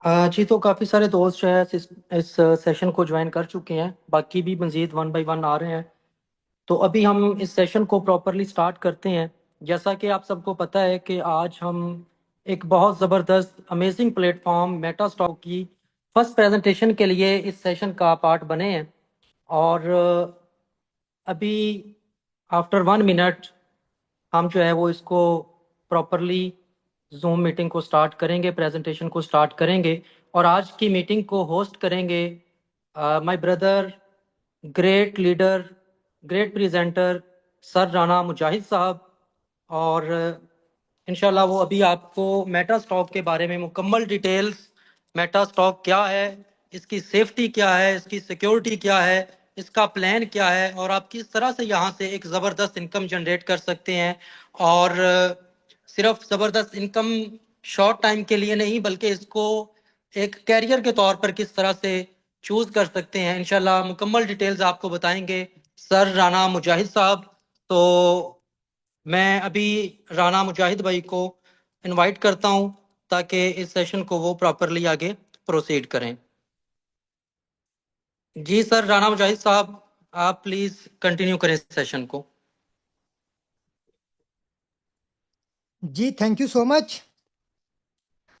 जी, तो काफ़ी सारे दोस्त जो है इस सेशन को ज्वाइन कर चुके हैं। बाकी भी मज़ीद वन बाय वन आ रहे हैं। तो अभी हम इस सेशन को प्रॉपरली स्टार्ट करते हैं। जैसा कि आप सबको पता है कि आज हम एक बहुत ज़बरदस्त अमेजिंग प्लेटफॉर्म मेटा स्टॉक की फर्स्ट प्रेजेंटेशन के लिए इस सेशन का पार्ट बने हैं। और अभी आफ्टर 1 मिनट हम जो है वो इसको प्रॉपरली जूम मीटिंग को स्टार्ट करेंगे, प्रेजेंटेशन को स्टार्ट करेंगे। और आज की मीटिंग को होस्ट करेंगे my brother, great leader, great presenter sir Rana Mujahid साहब। और इंशाल्लाह वो अभी आपको मेटा स्टॉक के बारे में मुकम्मल डिटेल्स, मेटा स्टॉक क्या है, इसकी सेफ्टी क्या है, इसकी सिक्योरिटी क्या है, इसका प्लान क्या है, और आप किस तरह से यहाँ से एक ज़बरदस्त इनकम जनरेट कर सकते हैं। और सिर्फ ज़बरदस्त इनकम शॉर्ट टाइम के लिए नहीं, बल्कि इसको एक कैरियर के तौर पर किस तरह से चूज कर सकते हैं, इंशाल्लाह मुकम्मल डिटेल्स आपको बताएंगे सर राना मुजाहिद साहब। तो मैं अभी राना मुजाहिद भाई को इनवाइट करता हूं ताकि इस सेशन को वो प्रॉपरली आगे प्रोसीड करें। जी सर राना मुजाहिद साहब, आप प्लीज कंटिन्यू करें सेशन को। जी थैंक यू सो मच।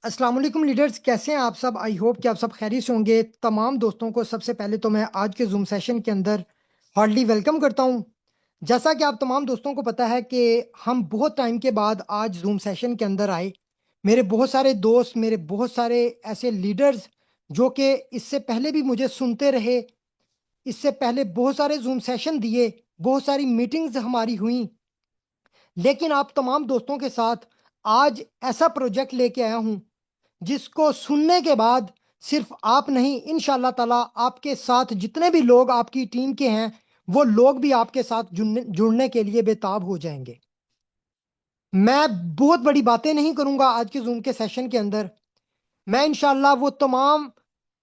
अस्सलाम वालेकुम लीडर्स, कैसे हैं आप सब? आई होप कि आप सब खैरियत से होंगे। तमाम दोस्तों को सबसे पहले तो मैं आज के जूम सेशन के अंदर हार्डली वेलकम करता हूं। जैसा कि आप तमाम दोस्तों को पता है कि हम बहुत टाइम के बाद आज जूम सेशन के अंदर आए। मेरे बहुत सारे दोस्त, मेरे बहुत सारे ऐसे लीडर्स जो कि इससे पहले भी मुझे सुनते रहे, इससे पहले बहुत सारे जूम सेशन दिए, बहुत सारी मीटिंग्स हमारी हुई, लेकिन आप तमाम दोस्तों के साथ आज ऐसा प्रोजेक्ट लेके आया हूं जिसको सुनने के बाद सिर्फ आप नहीं, इंशाल्लाह ताला आपके साथ जितने भी लोग आपकी टीम के हैं वो लोग भी आपके साथ जुड़ने के लिए बेताब हो जाएंगे। मैं बहुत बड़ी बातें नहीं करूंगा आज के जूम के सेशन के अंदर। मैं इंशाल्लाह वो तमाम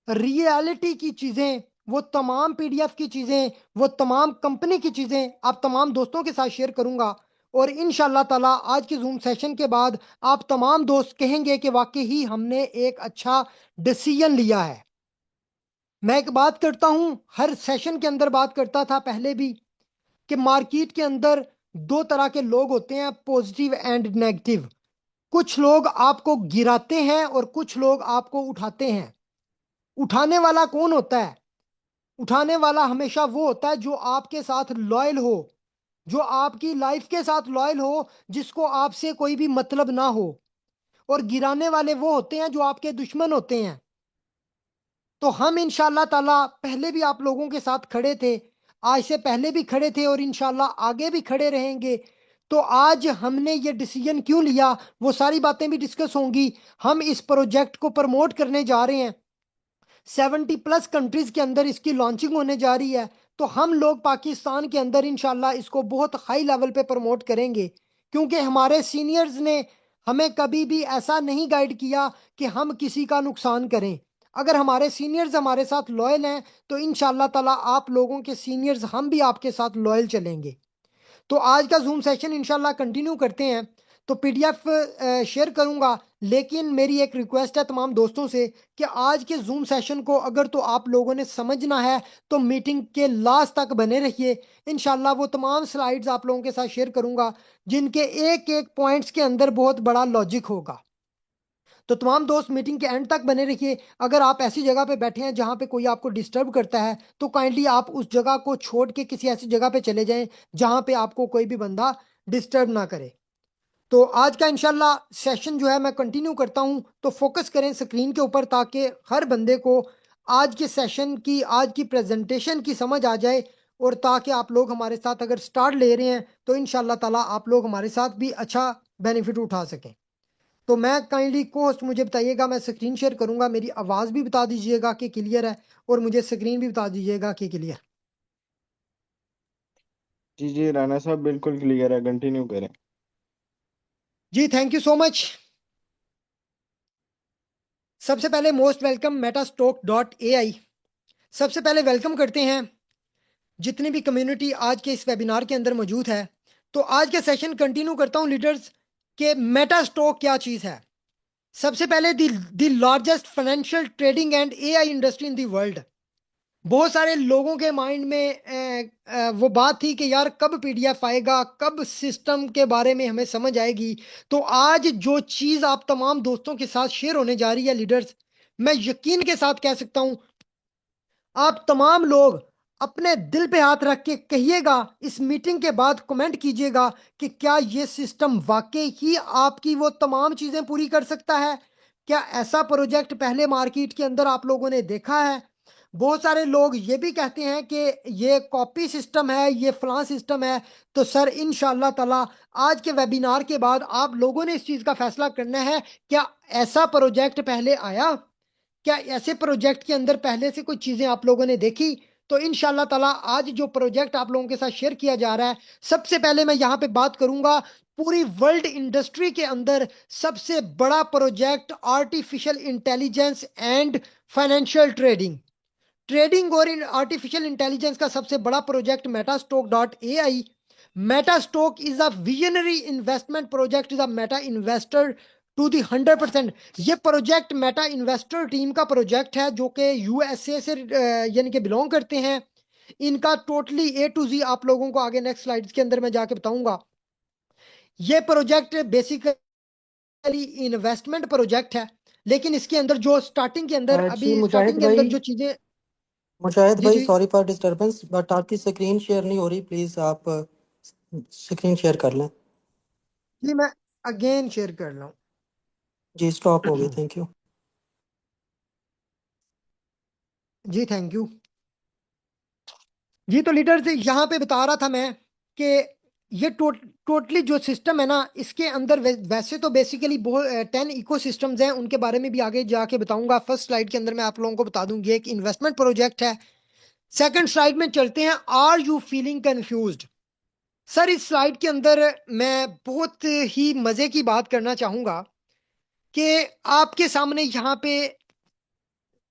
रियलिटी की चीजें, वो तमाम पीडीएफ की चीजें, वो तमाम कंपनी की चीजें आप तमाम दोस्तों के साथ शेयर करूंगा। और इंशाल्लाह ताला आज के जूम सेशन के बाद आप तमाम दोस्त कहेंगे कि वाकई ही हमने एक अच्छा डिसीजन लिया है। मैं एक बात करता हूं, हर सेशन के अंदर बात करता था पहले भी, कि मार्केट के अंदर दो तरह के लोग होते हैं, पॉजिटिव एंड नेगेटिव। कुछ लोग आपको गिराते हैं और कुछ लोग आपको उठाते हैं। उठाने वाला कौन होता है? उठाने वाला हमेशा वो होता है जो आपके साथ लॉयल हो, जो आपकी लाइफ के साथ लॉयल हो, जिसको आपसे कोई भी मतलब ना हो। और गिराने वाले वो होते हैं जो आपके दुश्मन होते हैं। तो हम इंशाल्लाह ताला पहले भी आप लोगों के साथ खड़े थे, आज से पहले भी खड़े थे और इंशाल्लाह आगे भी खड़े रहेंगे। तो आज हमने ये डिसीजन क्यों लिया, वो सारी बातें भी डिस्कस होंगी। हम इस प्रोजेक्ट को प्रमोट करने जा रहे हैं। 70+ कंट्रीज के अंदर इसकी लॉन्चिंग होने जा रही है। तो हम लोग पाकिस्तान के अंदर इंशाल्लाह इसको बहुत हाई लेवल पे प्रमोट करेंगे, क्योंकि हमारे सीनियर्स ने हमें कभी भी ऐसा नहीं गाइड किया कि हम किसी का नुकसान करें। अगर हमारे सीनियर्स हमारे साथ लॉयल हैं तो इंशाल्लाह ताला आप लोगों के सीनियर्स, हम भी आपके साथ लॉयल चलेंगे। तो आज का जूम सेशन इंशाल्लाह कंटिन्यू करते हैं। तो पीडीएफ शेयर करूंगा, लेकिन मेरी एक रिक्वेस्ट है तमाम दोस्तों से कि आज के जूम सेशन को अगर तो आप लोगों ने समझना है तो मीटिंग के लास्ट तक बने रहिए। इंशाल्लाह वो तमाम स्लाइड्स आप लोगों के साथ शेयर करूंगा जिनके एक एक पॉइंट्स के अंदर बहुत बड़ा लॉजिक होगा। तो तमाम दोस्त मीटिंग के एंड तक बने रहिए। अगर आप ऐसी जगह पे बैठे हैं जहां पे कोई आपको डिस्टर्ब करता है तो काइंडली आप उस जगह को छोड़ के किसी ऐसी जगह पे चले जाएं जहां पे आपको कोई भी बंदा डिस्टर्ब ना करे। तो आज का इंशाल्लाह सेशन जो है मैं कंटिन्यू करता हूं। तो फोकस करें स्क्रीन के ऊपर ताकि हर बंदे को आज के सेशन की, आज की प्रेजेंटेशन की समझ आ जाए, और ताकि आप लोग हमारे साथ अगर स्टार्ट ले रहे हैं तो इंशाल्लाह ताला आप लोग हमारे साथ भी अच्छा बेनिफिट उठा सकें। तो मैं काइंडली कोस्ट मुझे बताइएगा, मैं स्क्रीन शेयर करूंगा, मेरी आवाज़ भी बता दीजिएगा कि क्लियर है, और मुझे स्क्रीन भी बता दीजिएगा कि क्लियर। जी जी राणा साहब, बिल्कुल क्लियर है, कंटिन्यू करें। जी थैंक यू सो मच। सबसे पहले मोस्ट वेलकम मेटास्टॉक.ai। सबसे पहले वेलकम करते हैं जितनी भी कम्युनिटी आज के इस वेबिनार के अंदर मौजूद है। तो आज के सेशन कंटिन्यू करता हूं लीडर्स, के मेटास्टॉक क्या चीज़ है। सबसे पहले the largest financial trading and AI industry in the world. बहुत सारे लोगों के माइंड में वो बात थी कि यार कब पीडीएफ आएगा, कब सिस्टम के बारे में हमें समझ आएगी। तो आज जो चीज आप तमाम दोस्तों के साथ शेयर होने जा रही है लीडर्स, मैं यकीन के साथ कह सकता हूं, आप तमाम लोग अपने दिल पे हाथ रख के कहिएगा, इस मीटिंग के बाद कमेंट कीजिएगा कि क्या ये सिस्टम वाकई ही आपकी वो तमाम चीजें पूरी कर सकता है। क्या ऐसा प्रोजेक्ट पहले मार्केट के अंदर आप लोगों ने देखा है? बहुत सारे लोग ये भी कहते हैं कि ये कॉपी सिस्टम है, ये फलां सिस्टम है। तो सर इंशाल्लाह ताला आज के वेबिनार के बाद आप लोगों ने इस चीज का फैसला करना है, क्या ऐसा प्रोजेक्ट पहले आया, क्या ऐसे प्रोजेक्ट के अंदर पहले से कोई चीजें आप लोगों ने देखी। तो इंशाल्लाह ताला आज जो प्रोजेक्ट आप लोगों के साथ शेयर किया जा रहा है, सबसे पहले मैं यहाँ पे बात करूंगा पूरी वर्ल्ड इंडस्ट्री के अंदर सबसे बड़ा project artificial intelligence and financial trading. Trading और इन आर्टिफिशियल इंटेलिजेंस का सबसे बड़ा project Metastock dot A I. Metastock is a visionary investment project, is a meta investor to the 100%। ये प्रोजेक्ट मेटा इन्वेस्टर टीम का प्रोजेक्ट है जो कि यूएसए से यानी कि बिलोंग करते हैं। इनका टोटली ए टू जी आप लोगों को आगे नेक्स्ट स्लाइड्स के अंदर मैं जाके बताऊंगा। ये प्रोजेक्ट बेसिकली इन्वेस्टमेंट प्रोजेक्ट है, लेकिन इसके अंदर जो स्टार्टिंग के अंदर जी अभी स्टार्टिंग के अंदर जो चीजें। मुजाहिद जी भाई, जी सॉरी फॉर डिस्टरबेंस, बट आपकी स्क्रीन शेयर नहीं हो रही। प्लीज आप स्क्रीन शेयर कर लें। जी, मैं अगेन शेयर कर रहा जी, स्टॉप हो गई, हूँ। Thank you. जी थैंक यू। जी तो लीडर से यहाँ पे बता रहा था मैं कि ये टोटली जो सिस्टम है ना, इसके अंदर वैसे तो बेसिकली बहुत 10 इको सिस्टम्स हैं, उनके बारे में भी आगे जाके बताऊंगा। फर्स्ट स्लाइड के अंदर मैं आप लोगों को बता दूंगी एक इन्वेस्टमेंट प्रोजेक्ट है। सेकंड स्लाइड में चलते हैं, are you feeling confused. Sir इस स्लाइड के अंदर मैं बहुत ही मजे की बात करना चाहूंगा कि आपके सामने यहाँ पे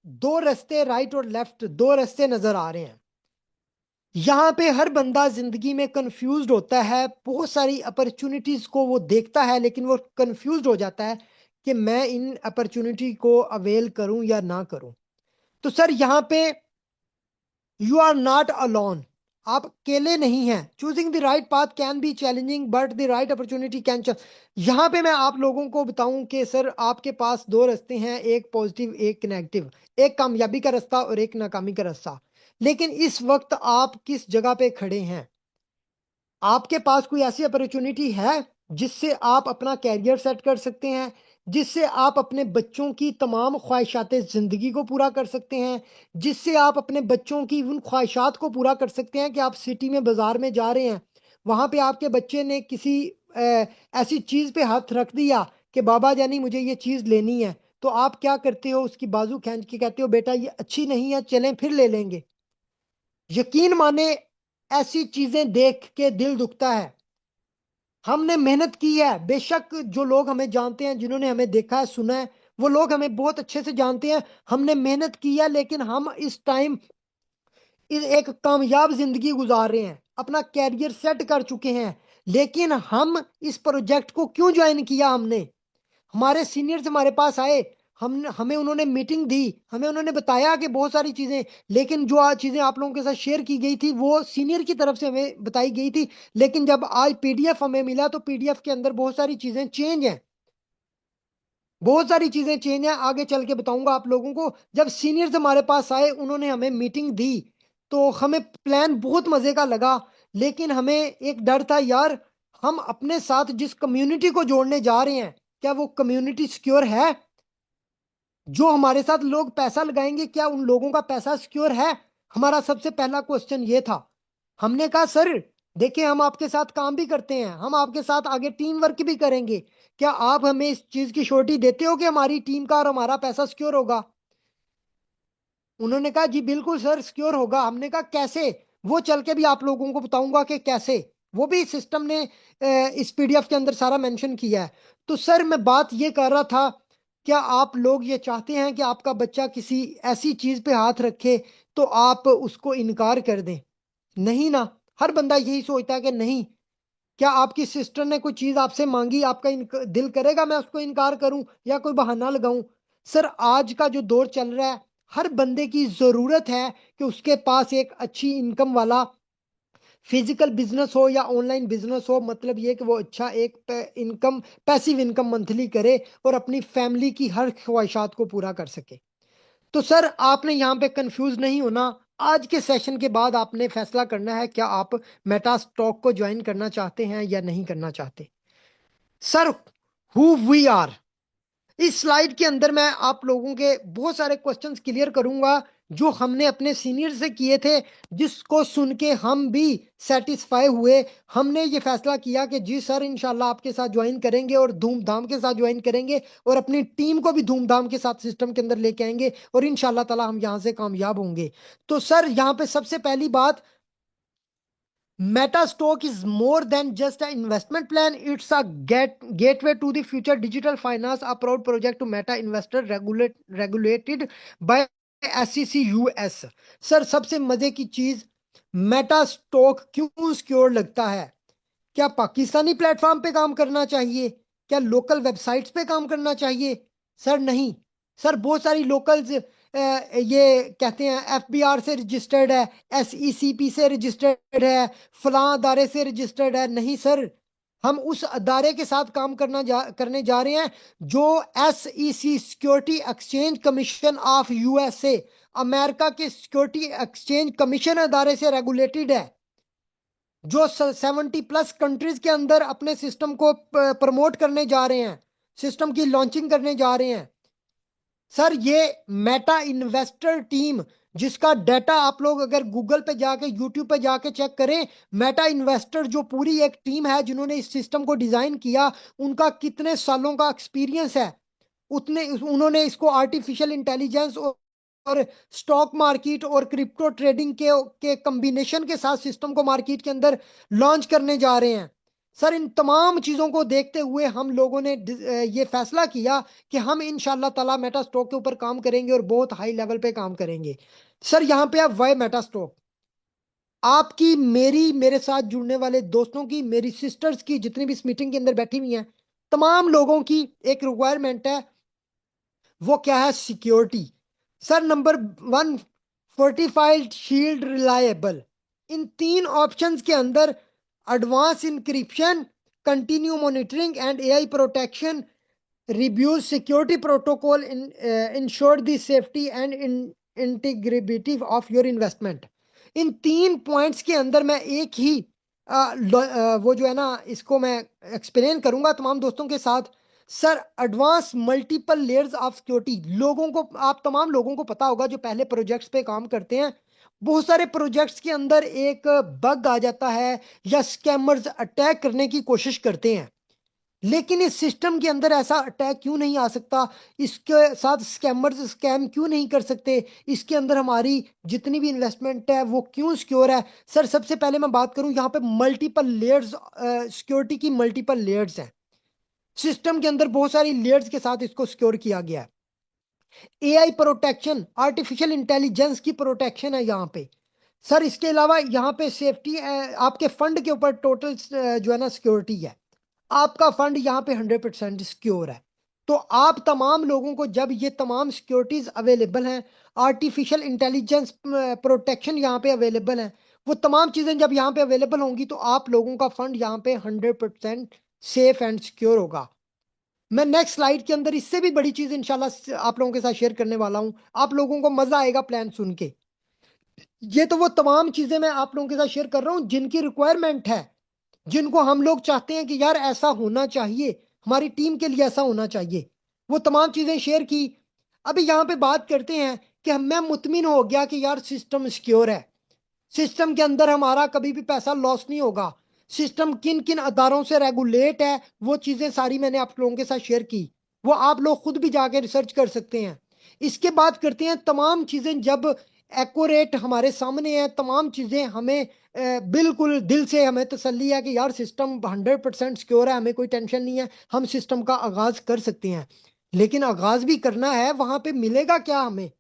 दो रास्ते, राइट और लेफ्ट, दो रास्ते नजर आ रहे हैं। यहाँ पे हर बंदा जिंदगी में कंफ्यूज्ड होता है, बहुत सारी अपॉर्चुनिटीज को वो देखता है लेकिन वो कंफ्यूज्ड हो जाता है कि मैं इन अपॉर्चुनिटी को अवेल करूं या ना करूं। तो सर यहाँ पे यू आर नॉट अलोन, आप अकेले नहीं हैं। Choosing the right path can be challenging but the right opportunity can. यहाँ पे मैं आप लोगों को बताऊं कि सर आपके पास दो रास्ते हैं, एक पॉजिटिव एक नेगेटिव, एक कामयाबी का रास्ता और एक नाकामी का रास्ता। लेकिन इस वक्त आप किस जगह पे खड़े हैं? आपके पास कोई ऐसी अपॉर्चुनिटी है जिससे आप अपना कैरियर सेट कर सकते हैं, जिससे आप अपने बच्चों की तमाम ख्वाहिशात जिंदगी को पूरा कर सकते हैं, जिससे आप अपने बच्चों की उन ख्वाहिशात को पूरा कर सकते हैं कि आप सिटी में बाजार में जा रहे हैं, वहां पे आपके बच्चे ने किसी ऐसी चीज पे हाथ रख दिया कि बाबा जानी मुझे ये चीज लेनी है, तो आप क्या करते हो? उसकी बाजू खींच के कहते हो बेटा ये अच्छी नहीं है, चलें फिर ले लेंगे। यकीन माने ऐसी चीजें देख के दिल दुखता है। हमने मेहनत की है, बेशक जो लोग हमें जानते हैं, जिन्होंने हमें देखा है सुना है, वो लोग हमें बहुत अच्छे से जानते हैं। हमने मेहनत की है लेकिन हम इस टाइम एक कामयाब जिंदगी गुजार रहे हैं, अपना कैरियर सेट कर चुके हैं। लेकिन हम इस प्रोजेक्ट को क्यों ज्वाइन किया? हमने, हमारे सीनियर्स हमारे पास आए, हम हमें उन्होंने मीटिंग दी, हमें उन्होंने बताया कि बहुत सारी चीजें, लेकिन जो आज चीजें आप लोगों के साथ शेयर की गई थी वो सीनियर की तरफ से हमें बताई गई थी। लेकिन जब आज पीडीएफ हमें मिला तो पीडीएफ के अंदर बहुत सारी चीजें चेंज हैं, बहुत सारी चीजें चेंज हैं। आगे चल के बताऊंगा आप लोगों को। जब सीनियर्स हमारे पास आए, उन्होंने हमें मीटिंग दी, तो हमें प्लान बहुत मजे का लगा। लेकिन हमें एक डर था यार, हम अपने साथ जिस कम्युनिटी को जोड़ने जा रहे हैं, क्या वो कम्युनिटी सिक्योर है? जो हमारे साथ लोग पैसा लगाएंगे, क्या उन लोगों का पैसा सिक्योर है? हमारा सबसे पहला क्वेश्चन ये था। हमने कहा सर देखिए, हम आपके साथ काम भी करते हैं, हम आपके साथ आगे टीम वर्क भी करेंगे, क्या आप हमें इस चीज की श्योरिटी देते हो कि हमारी टीम का और हमारा पैसा सिक्योर होगा? उन्होंने कहा जी बिल्कुल सर सिक्योर होगा। हमने कहा कैसे? वो चल के भी आप लोगों को बताऊंगा कि कैसे। वो भी सिस्टम ने इस पीडीएफ के अंदर सारा मेंशन किया है। तो सर मैं बात ये कर रहा था, क्या आप लोग ये चाहते हैं कि आपका बच्चा किसी ऐसी चीज पे हाथ रखे तो आप उसको इनकार कर दें? नहीं ना, हर बंदा यही सोचता है कि नहीं, क्या आपकी सिस्टर ने कोई चीज आपसे मांगी, आपका दिल करेगा मैं उसको इनकार करूं या कोई बहाना लगाऊं? सर आज का जो दौर चल रहा है, हर बंदे की जरूरत है कि उसके पास एक अच्छी इनकम वाला फिजिकल बिजनेस हो या ऑनलाइन बिजनेस हो। मतलब ये कि वो अच्छा एक इनकम, पैसिव इनकम मंथली करे और अपनी फैमिली की हर ख्वाहिशात को पूरा कर सके। तो सर आपने यहाँ पे कंफ्यूज नहीं होना। आज के सेशन के बाद आपने फैसला करना है क्या आप मेटा स्टॉक को ज्वाइन करना चाहते हैं या नहीं करना चाहते। सर हु वी आर, इस स्लाइड के अंदर मैं आप लोगों के बहुत सारे क्वेश्चंस क्लियर करूंगा जो हमने अपने सीनियर से किए थे, जिसको सुन के हम भी सेटिस्फाई हुए। हमने ये फैसला किया कि जी सर इंशाल्लाह आपके साथ ज्वाइन करेंगे और धूमधाम के साथ ज्वाइन करेंगे और अपनी टीम को भी धूमधाम के साथ सिस्टम के अंदर लेके आएंगे और इंशाल्लाह ताला हम यहां से कामयाब होंगे। तो सर यहाँ पे सबसे पहली बात, Metastock is more than just an investment plan. It's a gateway to the future digital finance, a proud project to Meta investor regulated by SEC US. Sir सबसे मजे की चीज, मेटा स्टॉक क्यों सिक्योर लगता है? क्या पाकिस्तानी प्लेटफॉर्म पे काम करना चाहिए? क्या लोकल वेबसाइट्स पे काम करना चाहिए? सर नहीं। सर बहुत सारी लोकल्स ये कहते हैं एफबीआर से रजिस्टर्ड है, एसईसीपी से रजिस्टर्ड है, फलां अदारे से रजिस्टर्ड है। नहीं सर, हम उस अदारे के साथ काम करने जा रहे हैं जो SEC, security exchange commission of USA, America के सिक्योरिटी एक्सचेंज कमीशन अदारे से रेगुलेटेड है, जो 70+ कंट्रीज के अंदर अपने सिस्टम को प्रमोट करने जा रहे हैं, सिस्टम की लॉन्चिंग करने जा रहे हैं। सर ये मेटा इन्वेस्टर टीम, जिसका डाटा आप लोग अगर गूगल पे जाके, यूट्यूब पे जाके चेक करें, मेटा इन्वेस्टर जो पूरी एक टीम है जिन्होंने इस सिस्टम को डिजाइन किया, उनका कितने सालों का एक्सपीरियंस है, उतने उन्होंने इसको आर्टिफिशियल इंटेलिजेंस और स्टॉक मार्केट और क्रिप्टो ट्रेडिंग के कॉम्बिनेशन के साथ सिस्टम को मार्केट के अंदर लॉन्च करने जा रहे हैं। सर इन तमाम चीजों को देखते हुए हम लोगों ने ये फैसला किया कि हम इंशाल्लाह ताला मेटा स्टॉक के ऊपर काम करेंगे और बहुत हाई लेवल पे काम करेंगे। सर यहाँ पे आप वाई मेटा स्टॉक, आपकी मेरी, मेरे साथ जुड़ने वाले दोस्तों की, मेरी सिस्टर्स की, जितनी भी इस मीटिंग के अंदर बैठी हुई हैं, तमाम लोगों की एक रिक्वायरमेंट है। वो क्या है? Security. Sir number 1, fortified shield reliable. इन 3 ऑप्शंस के अंदर advance encryption, continue monitoring and AI protection, reviews security protocol ensure the safety and integrity of your investment. इन 3 पॉइंट्स के अंदर मैं एक ही वो जो है ना, इसको मैं एक्सप्लेन करूंगा तमाम दोस्तों के साथ। Sir advance multiple layers of security, लोगों को, आप तमाम लोगों को पता होगा जो पहले प्रोजेक्ट्स पे काम करते हैं, बहुत सारे प्रोजेक्ट्स के अंदर एक बग आ जाता है या स्कैमर्स अटैक करने की कोशिश करते हैं। लेकिन इस सिस्टम के अंदर ऐसा अटैक क्यों नहीं आ सकता? इसके साथ स्कैमर्स स्कैम क्यों नहीं कर सकते? इसके अंदर हमारी जितनी भी इन्वेस्टमेंट है वो क्यों सिक्योर है? सर सबसे पहले मैं बात करूं, यहाँ पे मल्टीपल लेयर्स, सिक्योरिटी की मल्टीपल लेयर्स हैं। सिस्टम के अंदर बहुत सारी लेयर्स के साथ इसको सिक्योर किया गया है। एआई प्रोटेक्शन, आर्टिफिशियल इंटेलिजेंस की प्रोटेक्शन है यहाँ पे। सर इसके अलावा यहाँ पे सेफ्टी, आपके फंड के ऊपर टोटल जो है ना सिक्योरिटी है। आपका फंड यहाँ पे 100% सिक्योर है। तो आप तमाम लोगों को जब ये तमाम सिक्योरिटीज अवेलेबल हैं, आर्टिफिशियल इंटेलिजेंस प्रोटेक्शन यहाँ पे अवेलेबल है, वो तमाम चीजें जब यहाँ पे अवेलेबल होंगी तो आप लोगों का फंड यहाँ पे 100% सेफ एंड सिक्योर होगा। मैं नेक्स्ट स्लाइड के अंदर इससे भी बड़ी चीज इंशाल्लाह आप लोगों के साथ शेयर करने वाला हूं। आप लोगों को मजा आएगा प्लान सुन के। ये तो वो तमाम चीजें मैं आप लोगों के साथ शेयर कर रहा हूं जिनकी रिक्वायरमेंट है, जिनको हम लोग चाहते हैं कि यार ऐसा होना चाहिए, हमारी टीम के लिए ऐसा होना चाहिए। वो तमाम चीजें शेयर की। अभी यहाँ पे बात करते हैं कि मैं मुतमिन हो गया कि यार सिस्टम सिक्योर है, सिस्टम के अंदर हमारा कभी भी पैसा लॉस नहीं होगा, सिस्टम किन किन अदारों से रेगुलेट है, वो चीजें सारी मैंने आप लोगों के साथ शेयर की। वो आप लोग खुद भी जाके रिसर्च कर सकते हैं। इसके बाद करते हैं तमाम चीजें जब एक्यूरेट हमारे सामने है, तमाम चीजें हमें बिल्कुल दिल से हमें तसल्ली है कि यार सिस्टम 100% सिक्योर है, हमें कोई टेंशन नहीं है, हम सिस्टम का आगाज कर सकते हैं। लेकिन आगाज भी करना है, वहां पे मिलेगा क्या हमें?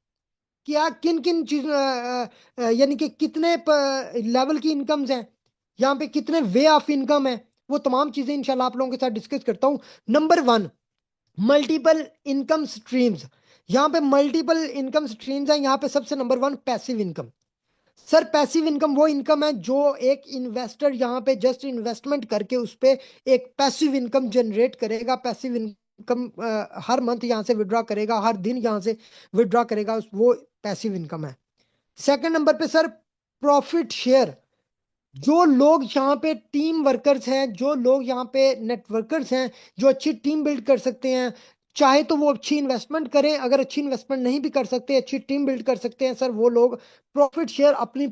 क्या किन किन चीज यानी कि कितने लेवल की इनकम्स हैं, यहाँ पे कितने वे ऑफ इनकम है, वो तमाम चीजें इंशाल्लाह आप लोगों के साथ डिस्कस करता हूं। Number 1, multiple income streams. यहाँ पे मल्टीपल इनकम स्ट्रीम्स है। यहाँ पे सबसे number 1 passive income. Sir passive income वो इनकम है जो एक इन्वेस्टर यहाँ पे जस्ट इन्वेस्टमेंट करके उस पे एक पैसिव इनकम जनरेट करेगा। पैसिव इनकम हर मंथ यहाँ से विड्रॉ करेगा, हर दिन यहाँ से विड्रॉ करेगा, वो पैसिव इनकम है। सेकंड नंबर पे सर प्रॉफिट शेयर। जो लोग यहाँ पे टीम वर्कर्स हैं, जो लोग यहाँ पे नेटवर्कर्स हैं, जो अच्छी टीम बिल्ड कर सकते हैं, चाहे तो वो अच्छी इन्वेस्टमेंट करें, अगर अच्छी इन्वेस्टमेंट नहीं भी कर सकते, अच्छी टीम बिल्ड कर सकते हैं सर, वो लोग प्रॉफिट शेयर, अपनी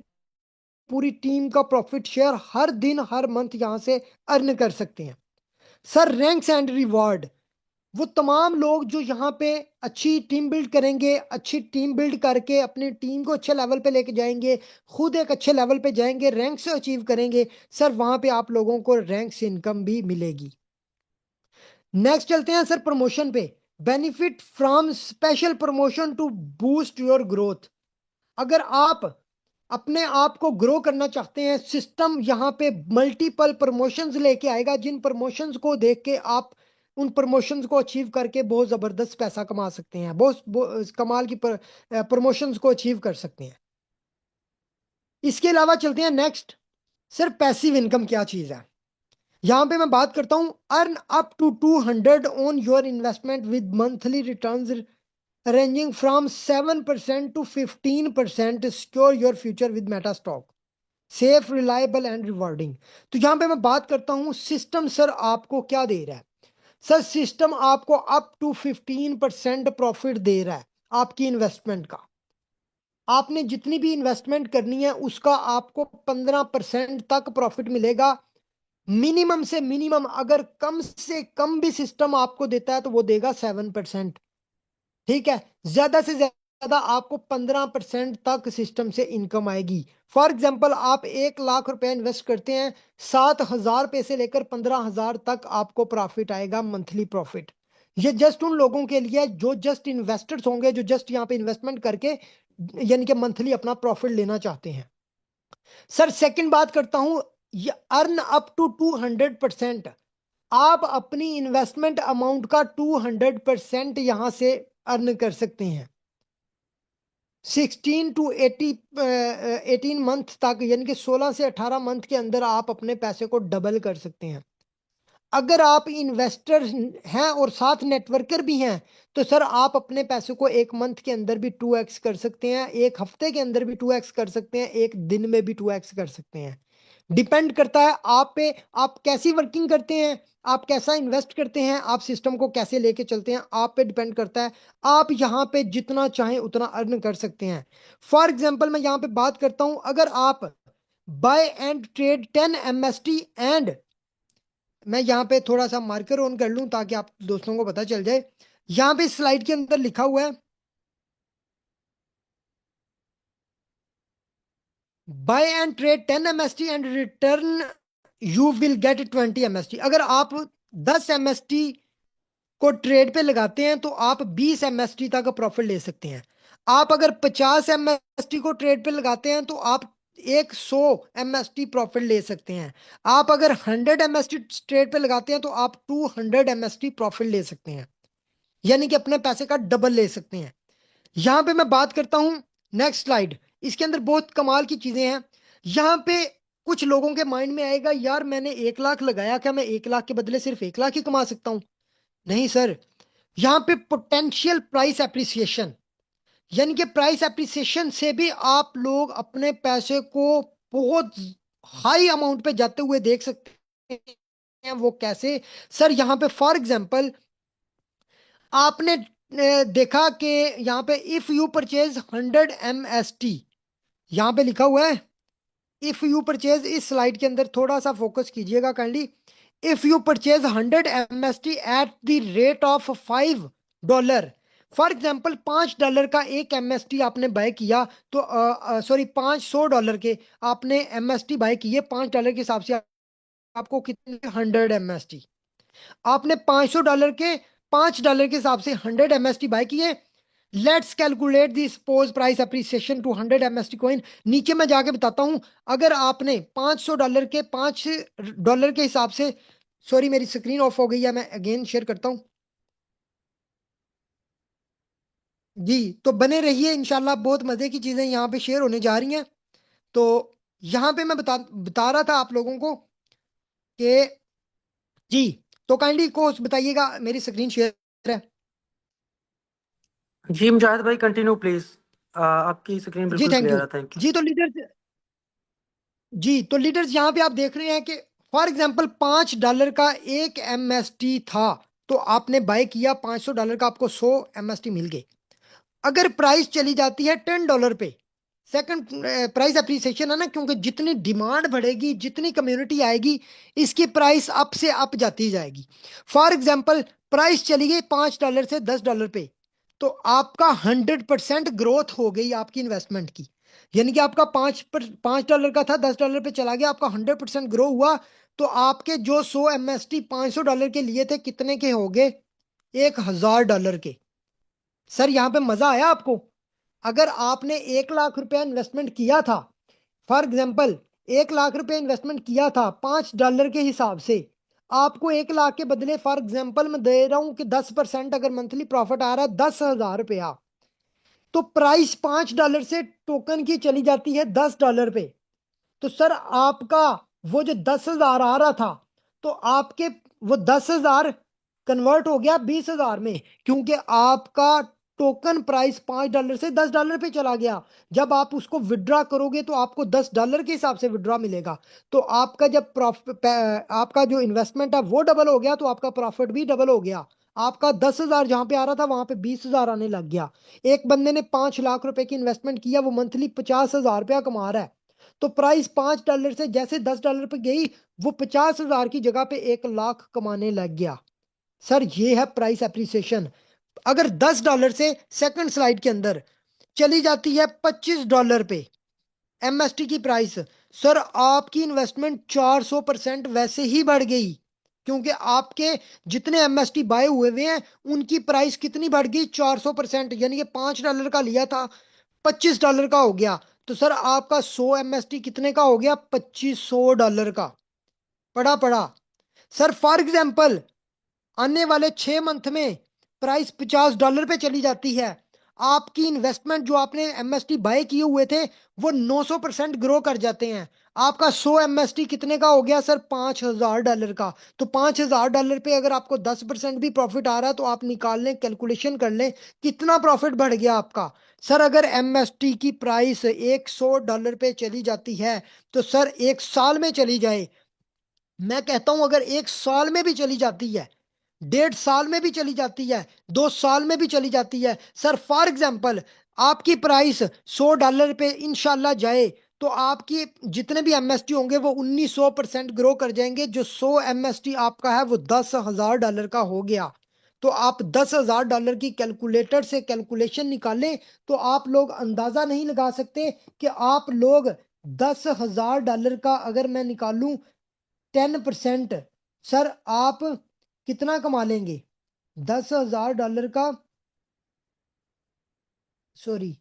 पूरी टीम का प्रॉफिट शेयर हर दिन हर मंथ यहां से अर्न कर सकते हैं। सर रैंक्स एंड रिवॉर्ड, वो तमाम लोग जो यहाँ पे अच्छी टीम बिल्ड करेंगे, अच्छी टीम बिल्ड करके अपनी टीम को अच्छे लेवल पे लेके जाएंगे, खुद एक अच्छे लेवल पे जाएंगे, रैंक्स अचीव करेंगे, सर वहां पे आप लोगों को रैंक्स इनकम भी मिलेगी। नेक्स्ट चलते हैं सर प्रमोशन पे। Benefit from special promotion to boost your growth. अगर आप अपने आप को ग्रो करना चाहते हैं, सिस्टम यहाँ पे मल्टीपल प्रमोशंस लेके आएगा, जिन प्रमोशंस को देख के आप उन प्रमोशंस को अचीव करके बहुत जबरदस्त पैसा कमा सकते हैं, बहुत कमाल की प्रमोशंस को अचीव कर सकते हैं। इसके अलावा चलते हैं नेक्स्ट। सर पैसिव इनकम क्या चीज है, यहां पे मैं बात करता हूं earn up to 200 on your investment with monthly returns ranging from 7% to 15%, secure your future with Metastock, safe reliable and rewarding. तो यहां पे मैं बात करता हूं सिस्टम सर आपको क्या दे रहा है। सर सिस्टम आपको अप टू 15% प्रॉफिट दे रहा है आपकी इन्वेस्टमेंट का। आपने जितनी भी इन्वेस्टमेंट करनी है उसका आपको 15% तक प्रॉफिट मिलेगा। मिनिमम से मिनिमम, अगर कम से कम भी सिस्टम आपको देता है तो वो देगा 7%। ठीक है, ज्यादा से ज्यादा आपको 15% तक सिस्टम से इनकम आएगी। फॉर एग्जाम्पल आप 1 लाख रुपए इन्वेस्ट करते हैं, 7,000 रुपए से लेकर 15,000 तक आपको प्रॉफिट आएगा, मंथली प्रॉफिट। ये जस्ट उन लोगों के लिए जो जस्ट इन्वेस्टर्स होंगे, जो जस्ट यहाँ पे इन्वेस्टमेंट करके यानी कि मंथली अपना प्रॉफिट लेना चाहते हैं। सर सेकंड बात करता हूं, ये अर्न अप टू 200%। आप अपनी इन्वेस्टमेंट अमाउंट का 200% यहां से अर्न कर सकते हैं 18 मंथ तक, यानी कि 16 से 18 मंथ के अंदर आप अपने पैसे को डबल कर सकते हैं। अगर आप इन्वेस्टर हैं और साथ नेटवर्कर भी हैं तो सर आप अपने पैसे को 1 मंथ के अंदर भी 2x कर सकते हैं, 1 हफ्ते के अंदर भी 2x कर सकते हैं, 1 दिन में भी 2x कर सकते हैं। डिपेंड करता है आप पे, आप कैसी वर्किंग करते हैं, आप कैसा इन्वेस्ट करते हैं, आप सिस्टम को कैसे लेके चलते हैं, आप पे डिपेंड करता है। आप यहाँ पे जितना चाहें उतना अर्न कर सकते हैं। फॉर एग्जाम्पल मैं यहाँ पे बात करता हूं, अगर आप buy and trade 10 MST and, मैं यहाँ पे थोड़ा सा मार्कर ऑन कर लूं ताकि आप दोस्तों को पता चल जाए। यहाँ पे स्लाइड के अंदर लिखा हुआ है buy and trade 10 MST and return you will get 20 MST। अगर आप 10 MST को ट्रेड पे लगाते हैं तो आप 20 MST तक प्रॉफिट ले सकते हैं। आप अगर 50 MST को ट्रेड पे लगाते हैं तो आप 100 MST प्रॉफिट ले सकते हैं। आप अगर 100 MST ट्रेड पे लगाते हैं तो आप 200 MST प्रॉफिट ले सकते हैं, यानी कि अपने पैसे का डबल ले सकते हैं। यहां पे मैं बात करता हूं नेक्स्ट स्लाइड। इसके अंदर बहुत कमाल की चीजें हैं। यहां पे कुछ लोगों के माइंड में आएगा यार मैंने 1 लाख लगाया, क्या मैं 1 लाख के बदले सिर्फ 1 लाख ही कमा सकता हूं? नहीं सर, यहाँ पे पोटेंशियल प्राइस एप्रिसिएशन, यानी कि प्राइस एप्रिसिएशन से भी आप लोग अपने पैसे को बहुत हाई अमाउंट पे जाते हुए देख सकते हैं। वो कैसे सर, यहाँ पे फॉर एग्जांपल आपने देखा कि यहाँ पे इफ यू परचेज 100 MST, यहाँ पे लिखा हुआ है इफ यू परचेज, इस स्लाइड के अंदर थोड़ा सा फोकस कीजिएगा kindly. If you purchase 100 MST at the rate of $5, for example $5 का एक MST आपने बाय किया तो सॉरी $500 के आपने MST बाय किए, $5 के हिसाब से आपको कितने 100 MST, आपने $500 के $5 के हिसाब से 100 MST बाय किए, let's calculate the suppose price appreciation to 100 MST coin. नीचे मैं जाके बताता हूं, अगर आपने $500 के $5 के हिसाब से, सॉरी मेरी स्क्रीन ऑफ हो गई है, मैं अगेन शेयर करता हूं जी। तो बने रहिए, इंशाल्लाह बहुत मजे की चीजें यहाँ पे शेयर होने जा रही हैं। तो यहाँ पे मैं बता बता रहा था आप लोगों को कि जी, तो काइंडली को बताइएगा, मेरी स्क्रीन शेयर है। जी मुजाहिद भाई कंटिन्यू प्लीज, आपकी स्क्रीन जी बिल्कुल थैंक क्लियर यू। है, थैंक यू। जी तो लीडर्स, जी तो लीडर्स यहाँ पे आप देख रहे हैं कि फॉर एग्जांपल $5 का एक एमएसटी था, तो आपने बाय किया $500 का, आपको 100 एमएसटी मिल गए। अगर प्राइस चली जाती है $10 पे, सेकंड प्राइस अप्रिसिएशन है ना, क्योंकि जितनी डिमांड बढ़ेगी, जितनी कम्युनिटी आएगी, इसकी प्राइस अप से अप जाती जाएगी। फॉर एग्जांपल प्राइस चली गई $5 से $10 पे, तो आपका 100% ग्रोथ हो गई आपकी इन्वेस्टमेंट की। यानी कि आपका $5 का था, $10 पे चला गया, आपका 100% ग्रो हुआ। तो आपके जो 100 एमएसटी $500 के लिए थे, कितने के हो गए? $1000 के। सर यहाँ पे मजा आया आपको? अगर आपने 1 लाख रुपया इन्वेस्टमेंट किया था, फॉर एग्जाम्पल 1 लाख रुपया इन्वेस्टमेंट किया था $5 के हिसाब से, आपको 1 लाख के बदले फॉर एग्जाम्पल मैं दे रहा हूं कि 10% अगर मंथली प्रॉफिट आ रहा है, $10,000, तो प्राइस $5 से टोकन की चली जाती है $10 पे। तो सर आपका वो जो 10,000 आ रहा था, तो आपके वो 10,000 कन्वर्ट हो गया 20,000 में, क्योंकि आपका टोकन प्राइस $5 से $10 पे चला गया। जब आप उसको विड्रॉ करोगे तो आपको $10 के हिसाब से विड्रॉ मिलेगा। तो आपका जब प्रॉफिट, आपका जो इन्वेस्टमेंट है वो डबल हो गया, तो आपका प्रॉफिट भी डबल हो गया। आपका 10,000 जहां पे आ रहा था, वहां पे 20,000 आने लग गया। एक बंदे ने 5 लाख रुपए की इन्वेस्टमेंट किया, वो मंथली $50,000 कमा रहा है। तो प्राइस $5 से जैसे $10 पे गई, वो 50,000 की जगह पे 1 लाख कमाने लग गया। सर ये है प्राइस एप्रिसिएशन। अगर $10 से सेकंड स्लाइड के अंदर चली जाती है $25 पे एमएसटी की प्राइस, सर आपकी इन्वेस्टमेंट 400% वैसे ही बढ़ गई, क्योंकि आपके जितने एमएसटी बाय हुए हुए हैं, उनकी प्राइस कितनी बढ़ गई? 400%। यानी कि $5 का लिया था, $25 का हो गया। तो सर आपका 100 एमएसटी कितने का हो गया? $2500 का। पड़ा पड़ा। सर फॉर एग्जाम्पल आने वाले 6 मंथ में प्राइस $50 पे चली जाती है, आपकी इन्वेस्टमेंट जो आपने एमएसटी बाय किए हुए थे, वो 900% ग्रो कर जाते हैं। आपका 100 एमएसटी कितने का हो गया सर? $5,000 का। तो $5,000 पे अगर आपको 10% भी प्रॉफिट आ रहा है, तो आप निकाल लें, कैलकुलेशन कर लें कितना प्रॉफिट बढ़ गया आपका। सर अगर एमएसटी की प्राइस $100 पे चली जाती है, तो सर 1 साल में चली जाए, मैं कहता हूं अगर 1 साल में भी चली जाती है, 1.5 साल में भी चली जाती है, 2 साल में भी चली जाती है, सर फॉर एग्जाम्पल आपकी प्राइस $100 पे इंशाल्लाह जाए, तो आपकी जितने भी एमएसटी होंगे वो 1900% ग्रो कर जाएंगे। जो 100 एमएसटी आपका है, वो $10,000 का हो गया। तो आप $10,000 की कैलकुलेटर से कैलकुलेशन निकालें, तो आप लोग अंदाजा नहीं लगा सकते कि आप लोग $10,000 का अगर मैं निकालूं 10%, सर आप कितना कमा लेंगे? $10,000 का, सॉरी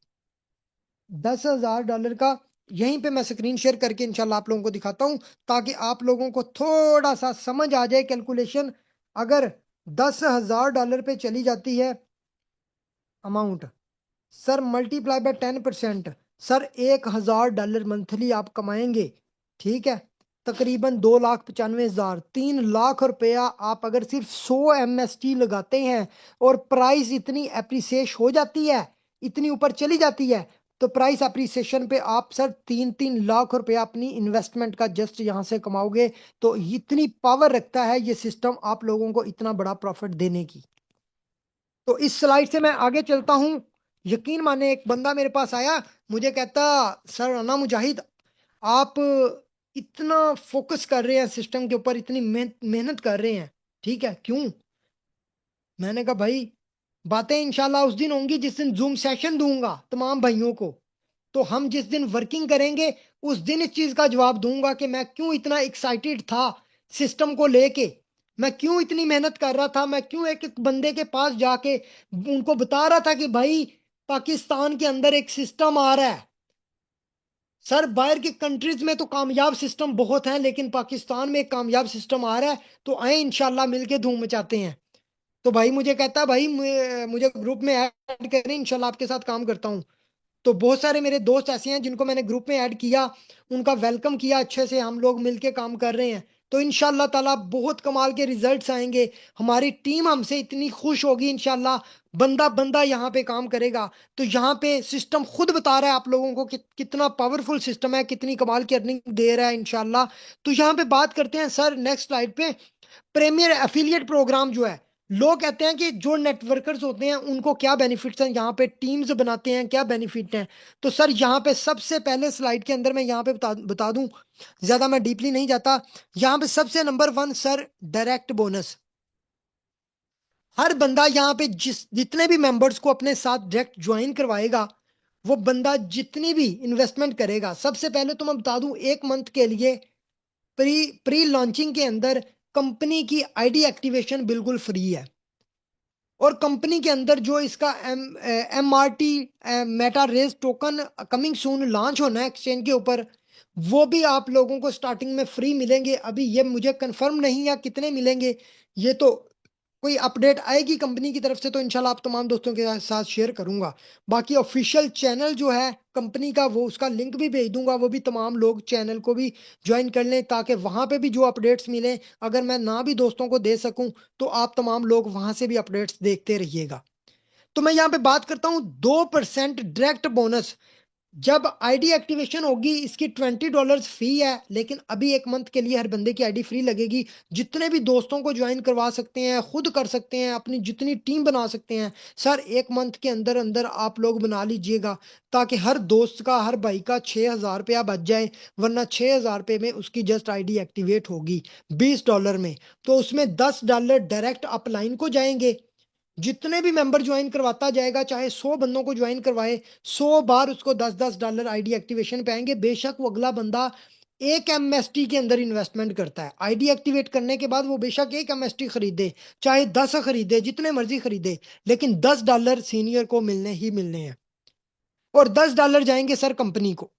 $10,000 का। यहीं पे मैं स्क्रीन शेयर करके इंशाल्लाह आप लोगों को दिखाता हूं, ताकि आप लोगों को थोड़ा सा समझ आ जाए कैलकुलेशन। अगर $10,000 पे चली जाती है amount, sir multiply by 10%, sir $1,000 monthly आप कमाएंगे। ठीक है, तकरीबन 2,95,000, 3 लाख रुपया आप अगर सिर्फ 100 एमएसटी लगाते हैं, और प्राइस इतनी अप्रिसिएट हो जाती है, इतनी ऊपर चली जाती है, तो प्राइस अप्रिसिएशन पे आप सर 3-3 लाख रुपया अपनी इन्वेस्टमेंट का जस्ट यहाँ से कमाओगे। तो इतनी पावर रखता है ये सिस्टम आप लोगों को इतना बड़ा प्रॉफिट देने की। तो इस स्लाइड से मैं आगे चलता हूं। यकीन माने एक बंदा मेरे पास आया, मुझे कहता सर अना मुजाहिद, आप इतना फोकस कर रहे हैं सिस्टम के ऊपर, इतनी मेहनत कर रहे हैं, ठीक है क्यों? मैंने कहा भाई, बातें इंशाल्लाह उस दिन होंगी जिस दिन जूम सेशन दूंगा तमाम भाइयों को। तो हम जिस दिन वर्किंग करेंगे, उस दिन इस चीज का जवाब दूंगा कि मैं क्यों इतना एक्साइटेड था सिस्टम को लेके, मैं क्यों इतनी मेहनत कर रहा था, मैं क्यों एक एक बंदे के पास जाके उनको बता रहा था कि भाई पाकिस्तान के अंदर एक सिस्टम आ रहा है। सर बाहर की कंट्रीज में तो कामयाब सिस्टम बहुत हैं, लेकिन पाकिस्तान में एक कामयाब सिस्टम आ रहा है, तो आए इंशाल्लाह मिलके धूम मचाते हैं। तो भाई मुझे कहता है भाई मुझे ग्रुप में ऐड करें, इंशाल्लाह आपके साथ काम करता हूँ। तो बहुत सारे मेरे दोस्त ऐसे हैं जिनको मैंने ग्रुप में ऐड किया, उनका वेलकम किया अच्छे से, हम लोग मिलके काम कर रहे हैं। तो इंशाल्लाह ताला बहुत कमाल के रिजल्ट्स आएंगे। हमारी टीम हमसे इतनी खुश होगी इंशाल्लाह। बंदा बंदा यहाँ पे काम करेगा। तो यहाँ पे सिस्टम खुद बता रहा है आप लोगों को कि कितना पावरफुल सिस्टम है, कितनी कमाल की अर्निंग दे रहा है इंशाल्लाह। तो यहाँ पे बात करते हैं सर नेक्स्ट स्लाइड पे, प्रीमियर एफिलिएट प्रोग्राम जो है। लोग कहते हैं कि जो नेटवर्कर्स होते हैं उनको क्या बेनिफिट्स हैं, यहाँ पे टीम्स बनाते हैं क्या बेनिफिट हैं। तो सर यहाँ पे सबसे पहले स्लाइड के अंदर मैं यहाँ पे बता दूं, ज्यादा मैं डीपली नहीं जाता। यहाँ पे सबसे नंबर 1 सर डायरेक्ट बोनस। हर बंदा यहाँ पे जितने भी मेंबर्स को अपने साथ डायरेक्ट ज्वाइन करवाएगा, वो बंदा जितनी भी इन्वेस्टमेंट करेगा, सबसे पहले तो मैं बता दूं 1 मंथ के लिए प्री प्री लॉन्चिंग के अंदर कंपनी की आईडी एक्टिवेशन बिल्कुल फ्री है। और कंपनी के अंदर जो इसका M R T meta race token coming soon launch होना है एक्सचेंज के ऊपर, वो भी आप लोगों को स्टार्टिंग में फ्री मिलेंगे। अभी ये मुझे कंफर्म नहीं है कितने मिलेंगे, ये तो कोई अपडेट आएगी कंपनी की तरफ से तो इंशाल्लाह आप तमाम दोस्तों के साथ शेयर करूंगा। बाकी ऑफिशियल चैनल जो है कंपनी का, वो उसका लिंक भी भेज दूंगा, वो भी तमाम लोग चैनल को भी ज्वाइन कर लें, ताकि वहां पे भी जो अपडेट्स मिले, अगर मैं ना भी दोस्तों को दे सकूं तो आप तमाम लोग वहां से भी अपडेट्स देखते रहिएगा। तो मैं यहाँ पे बात करता हूँ 2% डायरेक्ट बोनस। जब आईडी एक्टिवेशन होगी इसकी $20 फी है, लेकिन अभी 1 मंथ के लिए हर बंदे की आईडी फ्री लगेगी। जितने भी दोस्तों को ज्वाइन करवा सकते हैं, खुद कर सकते हैं, अपनी जितनी टीम बना सकते हैं सर 1 मंथ के अंदर अंदर आप लोग बना लीजिएगा, ताकि हर दोस्त का, हर भाई का 6,000 रुपया बच जाए। वरना 6,000 रुपये में उसकी जस्ट आईडी एक्टिवेट होगी $20 में, तो उसमें $10 डायरेक्ट अपलाइन को जाएंगे। जितने भी मेंबर ज्वाइन करवाता जाएगा, चाहे 100 बंदों को ज्वाइन करवाए, 100 बार उसको $10 आईडी एक्टिवेशन पे आएंगे। बेशक वो अगला बंदा 1 MST के अंदर इन्वेस्टमेंट करता है, आईडी एक्टिवेट करने के बाद वो बेशक 1 MST खरीदे, चाहे 10 खरीदे, जितने मर्जी खरीदे, लेकिन $10 सीनियर को मिलने ही मिलने हैं। और $10 जाएंगे सर कंपनी को,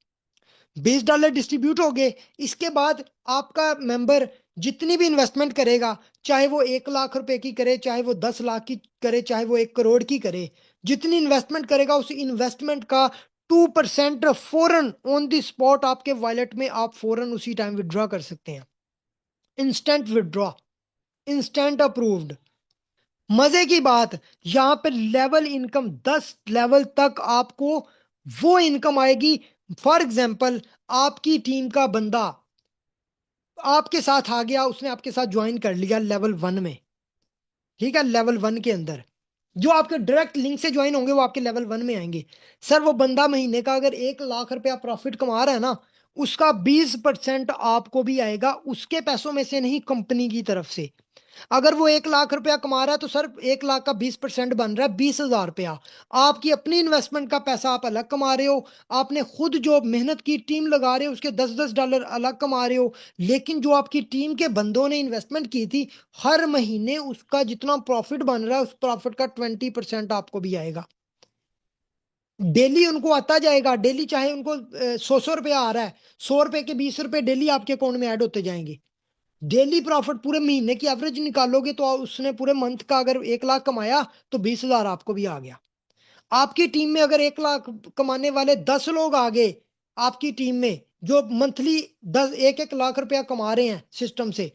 $20 डिस्ट्रीब्यूट हो गए। इसके बाद आपका मेंबर जितनी भी इन्वेस्टमेंट करेगा, चाहे वो 1 लाख रुपए की करे, चाहे वो 10 लाख की करे, चाहे वो 1 करोड़ की करे, जितनी इन्वेस्टमेंट करेगा उस इन्वेस्टमेंट का 2% फौरन ऑन द स्पॉट आपके वॉलेट में आप फौरन उसी टाइम विड्रॉ कर सकते हैं। Instant withdraw, instant approved. मजे की बात, यहां पे लेवल इनकम 10 लेवल तक आपको वो इनकम आएगी। फॉर एग्जाम्पल आपकी टीम का बंदा आपके साथ आ गया, उसने आपके साथ ज्वाइन कर लिया लेवल 1 में, ठीक है, लेवल 1 के अंदर जो आपके डायरेक्ट लिंक से ज्वाइन होंगे वो आपके लेवल 1 में आएंगे। सर वो बंदा महीने का अगर 1 लाख रुपया प्रॉफिट कमा रहा है ना, उसका 20% आपको भी आएगा, उसके पैसों में से नहीं, कंपनी की तरफ से। अगर वो 1 लाख रुपया कमा रहा है तो सर 1 लाख का 20% बन रहा है 20,000 रुपया। आपकी अपनी इन्वेस्टमेंट का पैसा आप अलग कमा रहे हो, आपने खुद जो मेहनत की टीम लगा रहे हो उसके $10 अलग कमा रहे हो, लेकिन जो आपकी टीम के बंदों ने इन्वेस्टमेंट की थी, हर महीने उसका जितना प्रॉफिट बन रहा है उस प्रॉफिट का 20% आपको भी आएगा। डेली उनको आता जाएगा, डेली चाहे उनको 100 रुपया आ रहा है, 100 रुपए के 20 रुपए डेली आपके अकाउंट में ऐड होते जाएंगे। डेली प्रॉफिट पूरे महीने की एवरेज निकालोगे तो उसने पूरे मंथ का अगर 1 लाख कमाया तो 20,000 आपको भी आ गया। आपकी टीम में अगर 1 लाख कमाने वाले 10 लोग आ गए आपकी टीम में, जो मंथली 1 1 लाख रुपया कमा रहे हैं सिस्टम से,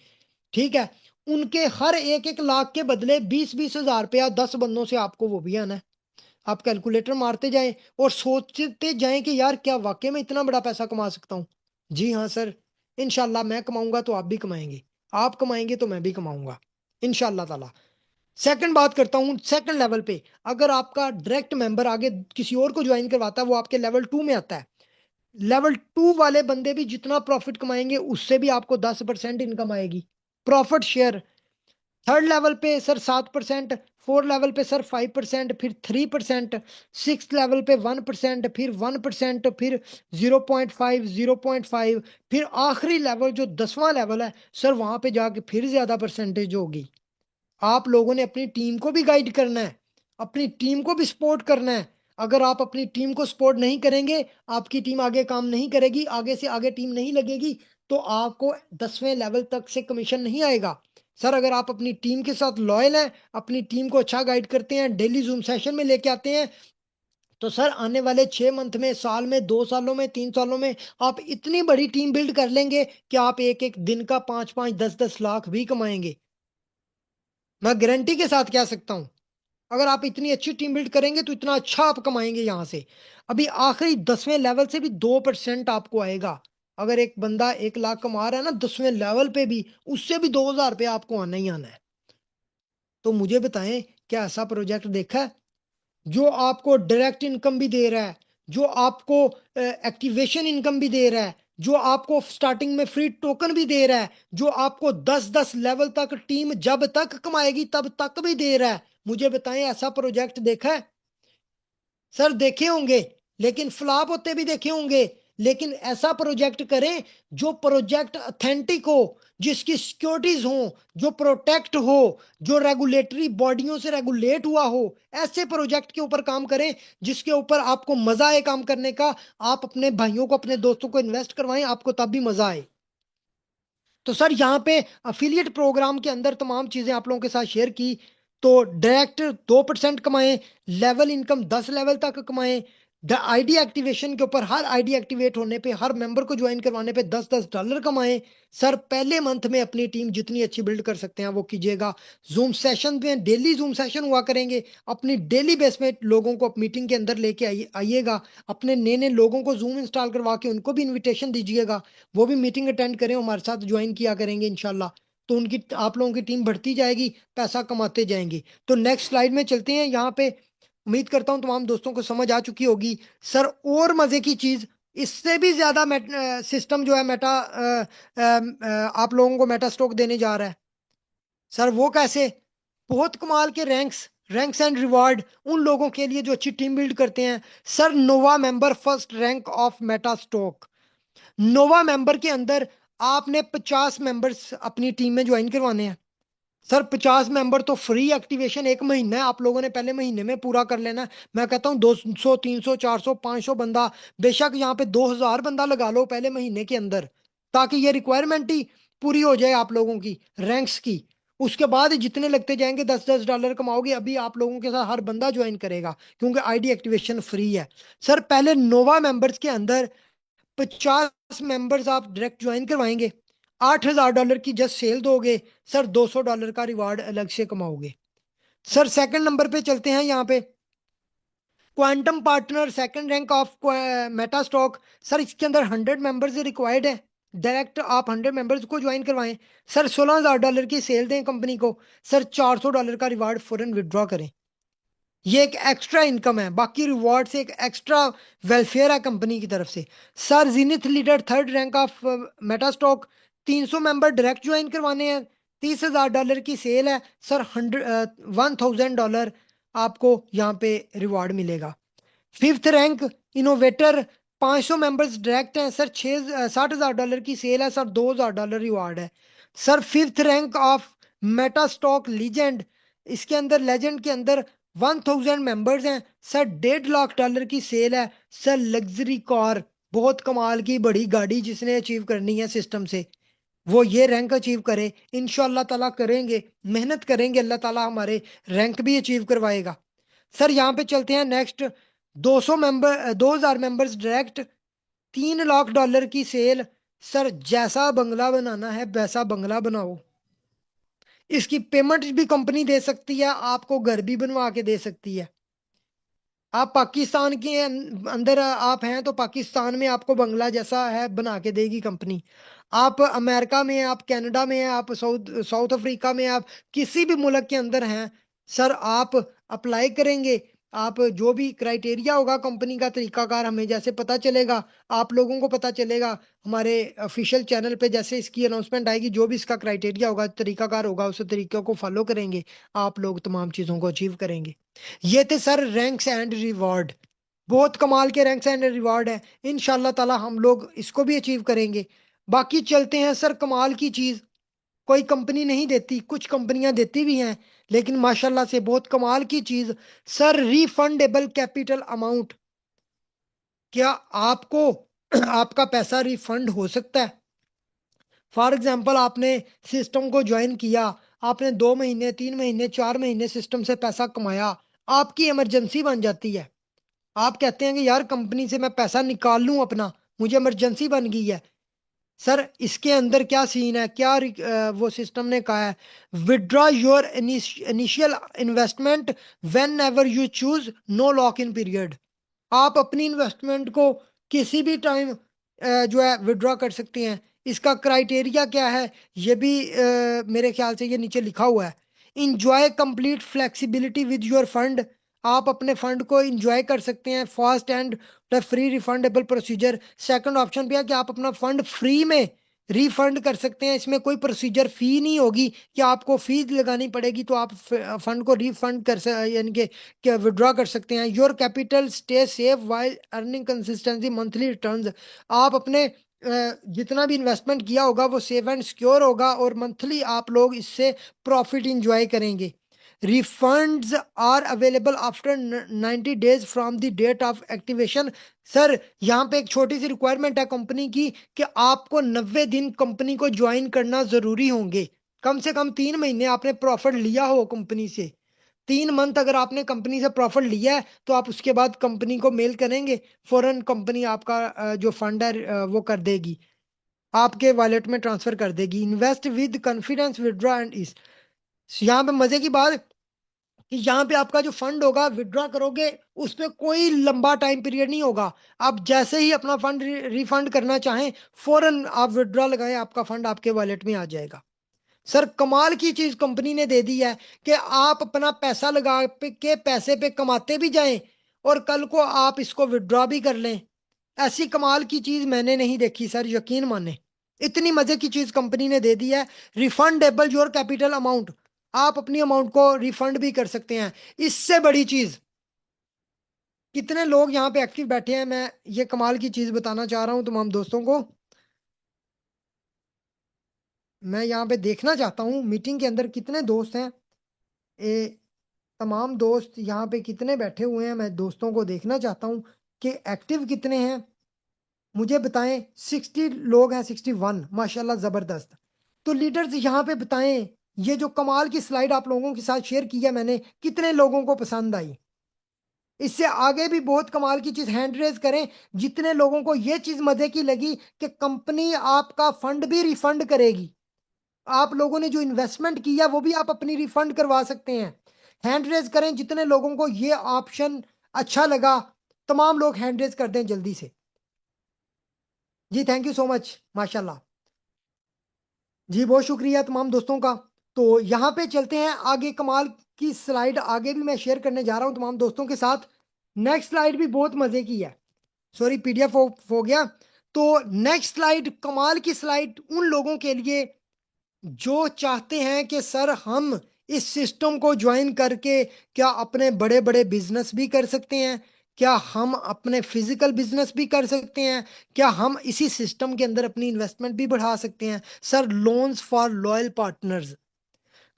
ठीक है, उनके हर 1 1 लाख के बदले 20 20 हजार रुपया 10 बंदों से आपको वो भी आना है। आप कैलकुलेटर मारते जाएं और सोचते जाएं कि यार क्या वाकई में इतना बड़ा पैसा कमा सकता हूं। जी हाँ सर, इंशाल्लाह मैं कमाऊंगा तो आप भी कमाएंगे, आप कमाएंगे तो मैं भी कमाऊंगा इंशाल्लाह ताला। सेकंड बात करता हूँ सेकंड लेवल पे, अगर आपका डायरेक्ट मेंबर आगे किसी और को ज्वाइन करवाता है वो आपके लेवल 2 में आता है। लेवल 2 वाले बंदे भी जितना प्रॉफिट कमाएंगे उससे भी आपको 10% इनकम आएगी, प्रॉफिट शेयर। थर्ड लेवल पे सर 7%, फोर्थ लेवल पे सर 5%, फिर 3%, सिक्स लेवल पे 1%, फिर 1%, फिर 0.5, 0.5, फिर आखिरी लेवल जो 10वां लेवल है सर, वहां पे जाके फिर ज्यादा परसेंटेज होगी। आप लोगों ने अपनी टीम को भी गाइड करना है, अपनी टीम को भी सपोर्ट करना है, अगर आप अपनी टीम को सपोर्ट नहीं करेंगे, आपकी टीम आगे काम नहीं करेगी, आगे से आगे टीम नहीं लगेगी, तो आपको 10वें लेवल तक से कमीशन नहीं आएगा। सर अगर आप अपनी टीम के साथ लॉयल हैं, अपनी टीम को अच्छा गाइड करते हैं, डेली जूम सेशन में लेके आते हैं, तो सर आने वाले 6 मंथ में, साल में, 2 सालों में, 3 सालों में आप इतनी बड़ी टीम बिल्ड कर लेंगे कि आप एक एक दिन का 5-5, 10-10 लाख भी कमाएंगे। मैं गारंटी के साथ कह सकता हूं, अगर आप इतनी अच्छी टीम बिल्ड करेंगे तो इतना अच्छा आप कमाएंगे यहां से। अभी आखिरी 10वें लेवल से भी 2% आपको आएगा। अगर एक बंदा 1 लाख कमा रहा है ना 10वें लेवल पे भी, उससे भी 2,000 रुपये आपको आना ही आना है। तो मुझे बताएं, क्या ऐसा प्रोजेक्ट देखा है जो आपको डायरेक्ट इनकम भी दे रहा है, जो आपको एक्टिवेशन इनकम भी दे रहा है, जो आपको स्टार्टिंग में फ्री टोकन भी दे रहा है, जो आपको 10-10 लेवल तक टीम जब तक कमाएगी तब तक भी दे रहा है? मुझे बताएं, ऐसा प्रोजेक्ट देखा है? सर देखे होंगे, लेकिन फ्लॉप होते भी देखे होंगे, लेकिन ऐसा प्रोजेक्ट करें जो प्रोजेक्ट ऑथेंटिक हो, जिसकी सिक्योरिटीज हो, जो प्रोटेक्ट हो, जो रेगुलेटरी बॉडियों से रेगुलेट हुआ हो। ऐसे प्रोजेक्ट के ऊपर काम करें जिसके ऊपर आपको मजा आए काम करने का। आप अपने भाइयों को, अपने दोस्तों को इन्वेस्ट करवाएं, आपको तब भी मजा आए। तो सर यहाँ पे अफिलिएट प्रोग्राम के अंदर तमाम चीजें आप लोगों के साथ शेयर की। तो डायरेक्ट 2% कमाएं, लेवल इनकम 10 लेवल तक कमाएं, आईडी एक्टिवेशन के ऊपर हर आईडी एक्टिवेट होने पे, हर मेंबर को ज्वाइन करवाने पे $10-10 कमाएं। सर पहले मंथ में अपनी टीम जितनी अच्छी बिल्ड कर सकते हैं वो कीजिएगा। जूम सेशन में डेली जूम सेशन हुआ करेंगे, अपनी डेली बेस में लोगों को मीटिंग के अंदर लेके आइएगा। अपने नए नए लोगों को जूम इंस्टॉल करवा के उनको भी इन्विटेशन दीजिएगा, वो भी मीटिंग अटेंड करें, हमारे साथ ज्वाइन किया करेंगे इंशाल्लाह। तो उनकी, आप लोगों की टीम बढ़ती जाएगी, पैसा कमाते जाएंगे। तो नेक्स्ट स्लाइड में चलते हैं। यहाँ पे उम्मीद करता हूँ तमाम दोस्तों को समझ आ चुकी होगी। सर और मजे की चीज, इससे भी ज्यादा सिस्टम जो है मेटा आप लोगों को मेटा स्टॉक देने जा रहा है। सर वो कैसे? बहुत कमाल के रैंक्स एंड रिवार्ड उन लोगों के लिए जो अच्छी टीम बिल्ड करते हैं। Sir Nova member first rank of Meta stock. Nova member के अंदर आपने 50 मेंबर्स अपनी टीम में ज्वाइन करवाने हैं। सर 50 मेंबर तो फ्री एक्टिवेशन 1 महीना है, आप लोगों ने पहले महीने में पूरा कर लेना है। मैं कहता हूँ 200, 300, 400, 500 बंदा, बेशक यहाँ पे 2,000 बंदा लगा लो पहले महीने के अंदर, ताकि ये रिक्वायरमेंट ही पूरी हो जाए आप लोगों की रैंक्स की। उसके बाद जितने लगते जाएंगे, $10-10 कमाओगे। अभी आप लोगों के साथ हर बंदा ज्वाइन करेगा क्योंकि आईडी एक्टिवेशन फ्री है। सर पहले नोवा मेंबर्स के अंदर 50 मेंबर्स आप डायरेक्ट ज्वाइन करवाएंगे, $8,000 की जस्ट सेल दोगे, सर $200 का रिवार्ड अलग से कमाओगे। सर सेकंड नंबर पे चलते हैं। यहाँ पे quantum partner second rank of Meta stock. Sir इसके अंदर 100 मेंबर्स रिक्वायर्ड है, डायरेक्ट आप 100 मेंबर्स को ज्वाइन करवाएं। सर $16,000 की सेल दें कंपनी को, सर $400 का रिवार्ड फौरन विड्रॉ करें। ये एक एक्स्ट्रा इनकम है, बाकी रिवॉर्ड से एक एक्स्ट्रा वेलफेयर है कंपनी की तरफ से। Sir जीनिथ leader third rank of Meta stock, 300 member direct join करवाने हैं, $30,000 की सेल है। सर $1,000 आपको यहाँ पे रिवॉर्ड मिलेगा। Fifth rank innovator, 500 members direct हैं, सर $60,000 की सेल है, सर $2,000 रिवॉर्ड है। Sir fifth rank of Meta stock legend, इसके अंदर लेजेंड के अंदर 1,000 मेंबर्स हैं, सर $1.5 लाख की सेल है। सर लग्जरी कार, बहुत कमाल की बड़ी गाड़ी जिसने अचीव करनी है सिस्टम से, वो ये रैंक अचीव करे। इंशाल्लाह ताला करेंगे, मेहनत करेंगे, अल्लाह ताला हमारे रैंक भी अचीव करवाएगा। सर यहाँ पे चलते हैं नेक्स्ट। 2,000 मेंबर्स डायरेक्ट, $3 लाख की सेल। सर जैसा बंगला बनाना है वैसा बंगला बनाओ, इसकी पेमेंट भी कंपनी दे सकती है, आपको घर भी बनवा के दे सकती है। आप पाकिस्तान के अंदर आप हैं तो पाकिस्तान में आपको बंगला जैसा है बना के देगी कंपनी। आप अमेरिका में हैं, आप कनाडा में हैं, आप साउथ अफ्रीका में हैं, आप किसी भी मुल्क के अंदर हैं, सर आप अप्लाई करेंगे, आप जो भी क्राइटेरिया होगा कंपनी का तरीकाकार हमें जैसे पता चलेगा, आप लोगों को पता चलेगा, हमारे ऑफिशियल चैनल पे जैसे इसकी अनाउंसमेंट आएगी, जो भी इसका क्राइटेरिया होगा, तरीकाकार होगा, उस तरीके को फॉलो करेंगे, आप लोग तमाम चीज़ों को अचीव करेंगे। ये थे सर रैंक्स एंड रिवॉर्ड, बहुत कमाल के रैंक्स एंड रिवॉर्ड है। इंशाल्लाह ताला हम लोग इसको भी अचीव करेंगे। बाकी चलते हैं सर, कमाल की चीज कोई कंपनी नहीं देती, कुछ कंपनियां देती भी हैं, लेकिन माशाल्लाह से बहुत कमाल की चीज सर, रिफंडेबल कैपिटल अमाउंट। क्या आपको आपका पैसा रिफंड हो सकता है? फॉर एग्जाम्पल आपने सिस्टम को ज्वाइन किया, आपने 2 महीने 3 महीने 4 महीने सिस्टम से पैसा कमाया, आपकी इमरजेंसी बन जाती है, आप कहते हैं कि यार कंपनी से मैं पैसा निकाल लूं अपना, मुझे इमरजेंसी बन गई है। सर इसके अंदर क्या सीन है, क्या वो सिस्टम ने कहा है, withdraw your initial investment whenever you choose, no lock in period. आप अपनी इन्वेस्टमेंट को किसी भी टाइम जो है विड्रॉ कर सकते हैं। इसका क्राइटेरिया क्या है, ये भी मेरे ख्याल से ये नीचे लिखा हुआ है। Enjoy complete flexibility with your fund. आप अपने फंड को इंजॉय कर सकते हैं, fast and free refundable procedure. Second option पे है कि आप अपना फंड फ्री में रिफंड कर सकते हैं, इसमें कोई प्रोसीजर फी नहीं होगी कि आपको फीस लगानी पड़ेगी, तो आप फंड को रिफंड यानी कि विड्रॉ कर सकते हैं। Your capital stay safe while earning consistency monthly returns. आप अपने जितना भी इन्वेस्टमेंट किया होगा वो सेफ एंड सिक्योर होगा और मंथली आप लोग इससे प्रॉफिट इंजॉय करेंगे। Refunds are available after 90 days from the date of activation. Sir यहाँ पे एक छोटी सी रिक्वायरमेंट है कंपनी की कि आपको 90 दिन कंपनी को ज्वाइन करना जरूरी होंगे। कम से कम 3 महीने आपने प्रॉफिट लिया हो कंपनी से। 3 मंथ अगर आपने कंपनी से प्रॉफिट लिया है तो आप उसके बाद कंपनी को मेल करेंगे, फौरन कंपनी आपका जो फंड है वो कर देगी, आपके वॉलेट में ट्रांसफर कर देगी। Invest with confidence, withdraw and इस। यहाँ पे मजे की बात कि यहाँ पे आपका जो फंड होगा विड्रॉ करोगे, उसमें कोई लंबा टाइम पीरियड नहीं होगा। आप जैसे ही अपना फंड रिफंड करना चाहें, फौरन आप विड्रॉ लगाएं, आपका फंड आपके वॉलेट में आ जाएगा। सर कमाल की चीज कंपनी ने दे दी है कि आप अपना पैसा लगा के पैसे पे कमाते भी जाएं और कल को आप इसको विड्रॉ भी कर लें। ऐसी कमाल की चीज मैंने नहीं देखी सर, यकीन माने। इतनी मजे की चीज कंपनी ने दे दी है। रिफंडेबल योर कैपिटल अमाउंट, आप अपनी अमाउंट को रिफंड भी कर सकते हैं। इससे बड़ी चीज, कितने लोग यहाँ पे एक्टिव बैठे हैं, मैं ये कमाल की चीज बताना चाह रहा हूँ तमाम दोस्तों को। मैं यहाँ पे देखना चाहता हूँ मीटिंग के अंदर कितने दोस्त हैं। ए, तमाम दोस्त यहाँ पे कितने बैठे हुए हैं, मैं दोस्तों को देखना चाहता हूँ कि एक्टिव कितने हैं। मुझे बताएं, 60 लोग हैं, 61, माशाल्लाह जबरदस्त। तो लीडर्स यहाँ पे बताएं, ये जो कमाल की स्लाइड आप लोगों के साथ शेयर की है मैंने, कितने लोगों को पसंद आई। इससे आगे भी बहुत कमाल की चीज हैंड रेज करें, जितने लोगों को ये चीज मजे की लगी कि कंपनी आपका फंड भी रिफंड करेगी। आप लोगों ने जो इन्वेस्टमेंट किया वो भी आप अपनी रिफंड करवा सकते हैं। हैंड रेज करें जितने लोगों को ये ऑप्शन अच्छा लगा, तमाम लोग हैंड रेज कर दें जल्दी से। जी थैंक यू सो मच, माशाल्लाह। जी बहुत शुक्रिया तमाम दोस्तों का। तो यहाँ पे चलते हैं आगे, कमाल की स्लाइड आगे भी मैं शेयर करने जा रहा हूँ तमाम दोस्तों के साथ। नेक्स्ट स्लाइड भी बहुत मजे की है, सॉरी पीडीएफ हो गया। तो नेक्स्ट स्लाइड कमाल की स्लाइड उन लोगों के लिए जो चाहते हैं कि सर हम इस सिस्टम को ज्वाइन करके क्या अपने बड़े बड़े बिजनेस भी कर सकते हैं, क्या हम अपने फिजिकल बिजनेस भी कर सकते हैं, क्या हम इसी सिस्टम के अंदर अपनी इन्वेस्टमेंट भी बढ़ा सकते हैं। Sir loans for loyal partners,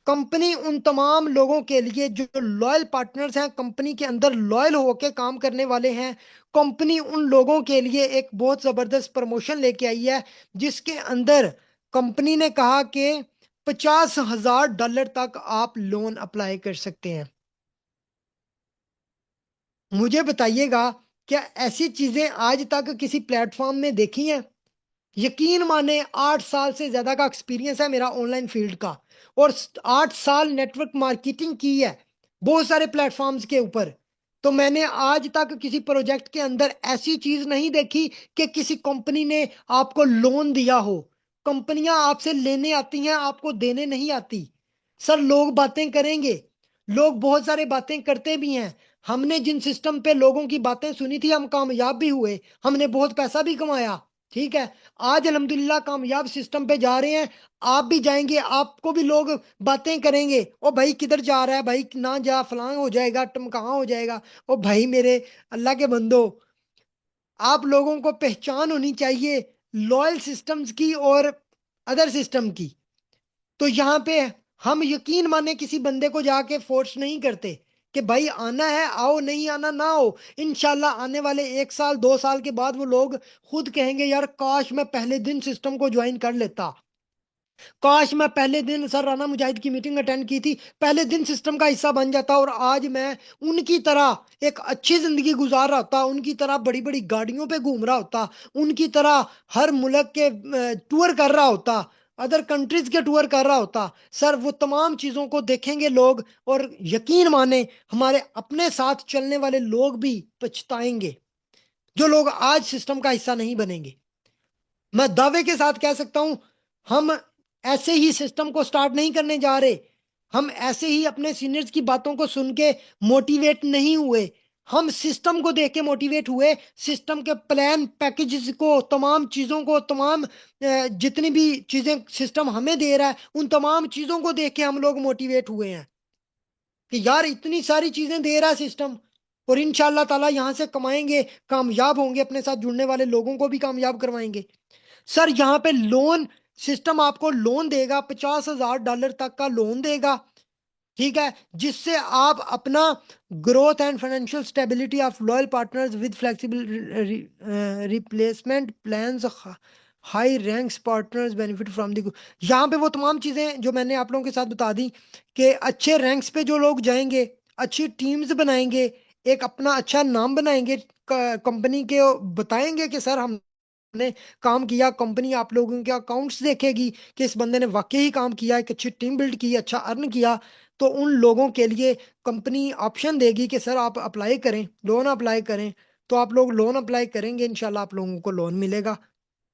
company उन तमाम लोगों के लिए जो लॉयल पार्टनर्स हैं, कंपनी के अंदर लॉयल होकर काम करने वाले हैं। कंपनी उन लोगों के लिए एक बहुत जबरदस्त प्रमोशन लेके आई है, जिसके अंदर कंपनी ने कहा कि $50,000 तक आप लोन अप्लाई कर सकते हैं। मुझे बताइएगा, क्या ऐसी चीजें आज तक किसी प्लेटफॉर्म में देखी हैं? यकीन माने 8 साल से ज्यादा का एक्सपीरियंस है मेरा ऑनलाइन फील्ड का, और 8 साल नेटवर्क मार्केटिंग की है बहुत सारे प्लेटफॉर्म्स के ऊपर। तो मैंने आज तक किसी प्रोजेक्ट के अंदर ऐसी चीज नहीं देखी कि किसी कंपनी ने आपको लोन दिया हो। कंपनियां आपसे लेने आती हैं, आपको देने नहीं आती। सर लोग बातें करेंगे, लोग बहुत सारे बातें करते भी हैं। हमने जिन सिस्टम पे लोगों की बातें सुनी थी हम कामयाब भी हुए, हमने बहुत पैसा भी कमाया। ठीक है, आज अल्हम्दुलिल्लाह कामयाब सिस्टम पे जा रहे हैं। आप भी जाएंगे, आपको भी लोग बातें करेंगे, ओ भाई किधर जा रहा है भाई, ना जा, फलांग हो जाएगा, कहाँ हो जाएगा। ओ भाई मेरे अल्लाह के बंदो, आप लोगों को पहचान होनी चाहिए लॉयल सिस्टम्स की और अदर सिस्टम की। तो यहाँ पे हम यकीन माने किसी बंदे को जाके फोर्स नहीं करते कि भाई आना है आओ, नहीं आना ना हो। इंशाल्लाह आने वाले 1 साल 2 साल के बाद वो लोग खुद कहेंगे यार काश मैं पहले दिन सिस्टम को ज्वाइन कर लेता, काश मैं पहले दिन सर राना मुजाहिद की मीटिंग अटेंड की थी, पहले दिन सिस्टम का हिस्सा बन जाता और आज मैं उनकी तरह एक अच्छी जिंदगी गुजार रहा होता, उनकी तरह बड़ी बड़ी गाड़ियों पे घूम रहा होता, उनकी तरह हर मुल्क के टूर कर रहा होता, अदर कंट्रीज के टूर कर रहा होता। सर वो तमाम चीज़ों को देखेंगे लोग और यकीन माने हमारे अपने साथ चलने वाले लोग भी पछताएंगे, जो लोग आज सिस्टम का हिस्सा नहीं बनेंगे। मैं दावे के साथ कह सकता हूं हम ऐसे ही सिस्टम को स्टार्ट नहीं करने जा रहे, हम ऐसे ही अपने सीनियर्स की बातों को सुन के मोटिवेट नहीं हुए, हम सिस्टम को देख के मोटिवेट हुए। सिस्टम के प्लान पैकेजेस को, तमाम चीज़ों को, तमाम जितनी भी चीज़ें सिस्टम हमें दे रहा है उन तमाम चीज़ों को देख के हम लोग मोटिवेट हुए हैं कि यार इतनी सारी चीज़ें दे रहा है सिस्टम और इंशाल्लाह ताला यहाँ से कमाएंगे, कामयाब होंगे, अपने साथ जुड़ने वाले लोगों को भी कामयाब करवाएंगे। सर यहाँ पे लोन सिस्टम आपको लोन देगा, $50,000 तक का लोन देगा, ठीक है, जिससे आप अपना growth and financial stability of loyal partners with flexible replacement plans, high ranks partners benefit from the. यहाँ पे वो तमाम चीज़ें जो मैंने आप लोगों के साथ बता दी कि अच्छे रैंक्स पे जो लोग जाएंगे, अच्छी टीम्स बनाएंगे, एक अपना अच्छा नाम बनाएंगे कंपनी के, बताएंगे कि सर हम ने काम किया, कंपनी आप लोगों के अकाउंट्स देखेगी कि इस बंदे ने वाकई ही काम किया, एक अच्छी टीम बिल्ड की, अच्छा अर्न किया। तो उन लोगों के लिए कंपनी ऑप्शन देगी कि सर आप अप्लाई करें, लोन अप्लाई करें। तो आप लोग लोन अप्लाई करेंगे, इंशाल्लाह आप लोगों को लोन मिलेगा,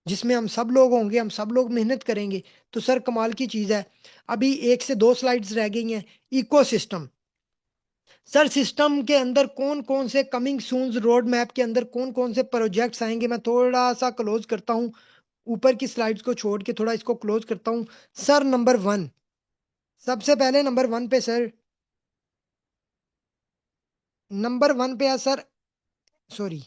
जिसमें हम सब लोग होंगे, हम सब लोग मेहनत करेंगे। तो सर कमाल की चीज़ है। अभी 1 से 2 स्लाइड्स रह गई हैं। इकोसिस्टम, सर सिस्टम के अंदर कौन कौन से कमिंग सून्स रोड मैप के अंदर कौन कौन से प्रोजेक्ट्स आएंगे, मैं थोड़ा सा क्लोज करता हूँ, ऊपर की स्लाइड्स को छोड़ के थोड़ा इसको क्लोज करता हूँ। सर नंबर 1, सबसे पहले नंबर 1 पे सर, नंबर 1 पे है सर, सॉरी,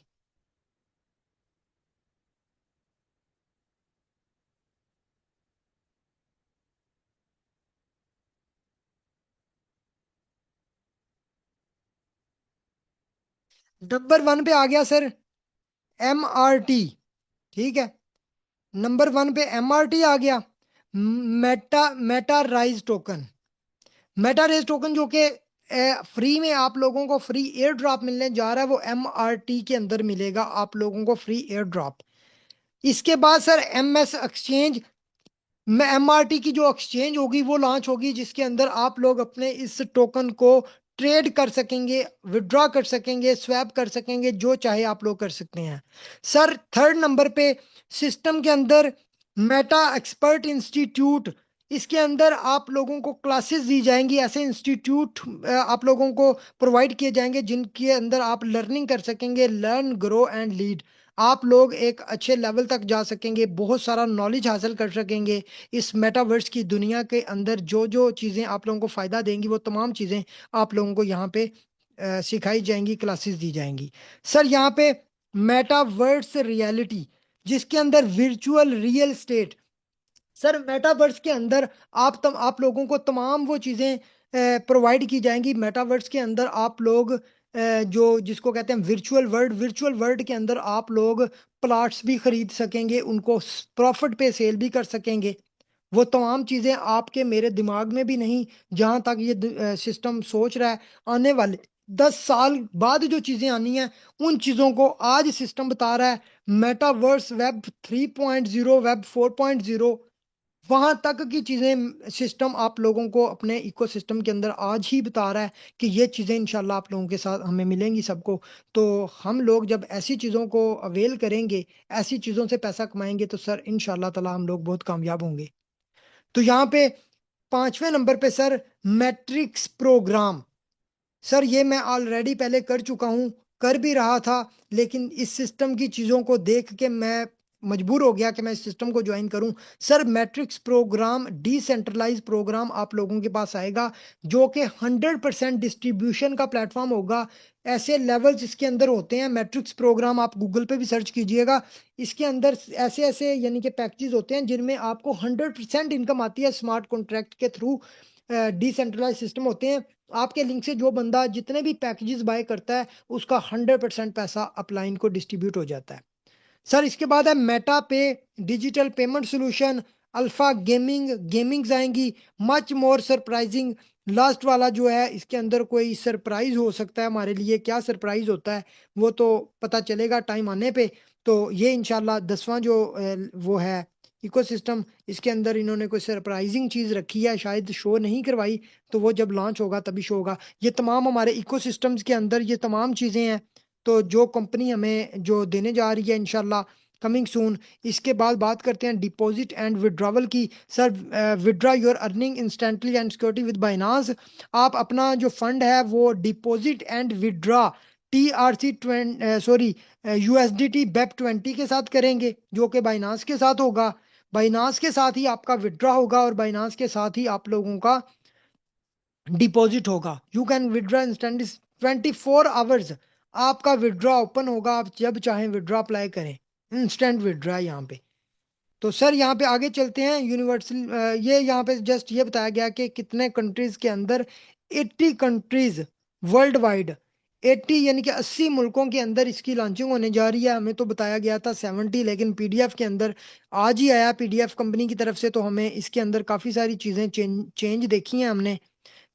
नंबर 1 पे आ गया सर MRT, ठीक है, नंबर 1 पे MRT आ गया। Meta rise token, meta raise token जो कि फ्री में आप लोगों को फ्री एयर ड्रॉप मिलने जा रहा है, वो MRT के अंदर मिलेगा आप लोगों को फ्री एयर ड्रॉप। इसके बाद सर MS एक्सचेंज, MRT की जो एक्सचेंज होगी वो लॉन्च होगी, जिसके अंदर आप लोग अपने इस टोकन को ट्रेड कर सकेंगे, विड्रॉ कर सकेंगे, स्वैप कर सकेंगे, जो चाहे आप लोग कर सकते हैं। सर 3rd नंबर पे सिस्टम के अंदर मेटा एक्सपर्ट इंस्टीट्यूट, इसके अंदर आप लोगों को क्लासेस दी जाएंगी, ऐसे इंस्टीट्यूट आप लोगों को प्रोवाइड किए जाएंगे जिनके अंदर आप लर्निंग कर सकेंगे, लर्न ग्रो एंड लीड। आप लोग एक अच्छे लेवल तक जा सकेंगे, बहुत सारा नॉलेज हासिल कर सकेंगे। इस मेटावर्स की दुनिया के अंदर जो जो चीज़ें आप लोगों को फ़ायदा देंगी वो तमाम चीज़ें आप लोगों को यहाँ पे सिखाई जाएंगी, क्लासेस दी जाएंगी। सर यहाँ पे मेटावर्स रियलिटी, जिसके अंदर virtual real estate, sir metaverse के अंदर आप लोगों को तमाम वो चीज़ें प्रोवाइड की जाएंगी। मेटावर्स के अंदर आप लोग जो जिसको कहते हैं वर्चुअल वर्ल्ड, वर्चुअल वर्ल्ड के अंदर आप लोग प्लॉट्स भी खरीद सकेंगे, उनको प्रॉफिट पे सेल भी कर सकेंगे। वो तमाम चीज़ें आपके मेरे दिमाग में भी नहीं, जहाँ तक ये सिस्टम सोच रहा है। आने वाले 10 साल बाद जो चीज़ें आनी हैं उन चीज़ों को आज सिस्टम बता रहा है। मेटावर्स, वेब 3.0, वेब 4.0, वहां तक की चीजें सिस्टम आप लोगों को अपने इकोसिस्टम के अंदर आज ही बता रहा है कि ये चीजें इंशाल्लाह आप लोगों के साथ हमें मिलेंगी सबको। तो हम लोग जब ऐसी चीजों को अवेल करेंगे, ऐसी चीजों से पैसा कमाएंगे, तो सर इंशाल्लाह ताला हम लोग बहुत कामयाब होंगे। तो यहाँ पे 5वें नंबर पे सर मैट्रिक्स प्रोग्राम, सर ये मैं ऑलरेडी पहले कर चुका हूँ, कर भी रहा था, लेकिन इस सिस्टम की चीज़ों को देख के मैं मजबूर हो गया कि मैं इस सिस्टम को ज्वाइन करूं। Sir matrix program decentralize program आप लोगों के पास आएगा, जो कि 100% डिस्ट्रीब्यूशन का प्लेटफॉर्म होगा। ऐसे लेवल्स इसके अंदर होते हैं, मैट्रिक्स प्रोग्राम आप गूगल पे भी सर्च कीजिएगा। इसके अंदर ऐसे ऐसे यानी कि पैकेजेस होते हैं जिनमें आपको 100% इनकम आती है स्मार्ट कॉन्ट्रैक्ट के थ्रू। डिसेंट्रलाइज सिस्टम होते हैं। आपके लिंक से जो बंदा जितने भी पैकेजेस बाय करता है उसका 100% पैसा अपलाइन को डिस्ट्रीब्यूट हो जाता है। सर इसके बाद है मेटा पे, digital payment solution, alpha gaming, gamings आएंगी, मच मोर सरप्राइजिंग। लास्ट वाला जो है इसके अंदर कोई सरप्राइज हो सकता है हमारे लिए, क्या सरप्राइज होता है वो तो पता चलेगा टाइम आने पे। तो ये इंशाल्लाह 10वां जो वो है इकोसिस्टम, इसके अंदर इन्होंने कोई सरप्राइजिंग चीज़ रखी है, शायद शो नहीं करवाई, तो वो जब लॉन्च होगा तभी शो होगा। ये तमाम हमारे इकोसिस्टम्स के अंदर ये तमाम चीज़ें हैं, तो जो कंपनी हमें जो देने जा रही है इंशाल्लाह कमिंग सून। इसके बाद बात करते हैं डिपॉजिट एंड विड्रॉवल की। Sir withdraw your earning instantly and security with Binance. आप अपना जो फंड है वो deposit and withdraw TRC sorry USDT BEP20 के साथ करेंगे, जो कि बाइनांस के साथ होगा। बाइनांस के साथ ही आपका विड्रॉ होगा और बाइनांस के साथ ही आप लोगों का डिपॉजिट होगा। You can withdraw instant 24 hours आपका विड्रॉ ओपन होगा, आप जब चाहें विड्रॉ अप्लाई करें, इंस्टेंट विड्रॉ यहाँ पे। तो सर यहाँ पे आगे चलते हैं। यूनिवर्सल ये यहाँ पे जस्ट ये बताया गया कि कितने कंट्रीज के अंदर, 80 कंट्रीज वर्ल्ड वाइड, 80 यानी कि 80 मुल्कों के अंदर इसकी लॉन्चिंग होने जा रही है। हमें तो बताया गया था 70, लेकिन PDF के अंदर आज ही आया PDF कंपनी की तरफ से, तो हमें इसके अंदर काफ़ी सारी चीज़ें चेंज देखी हैं हमने।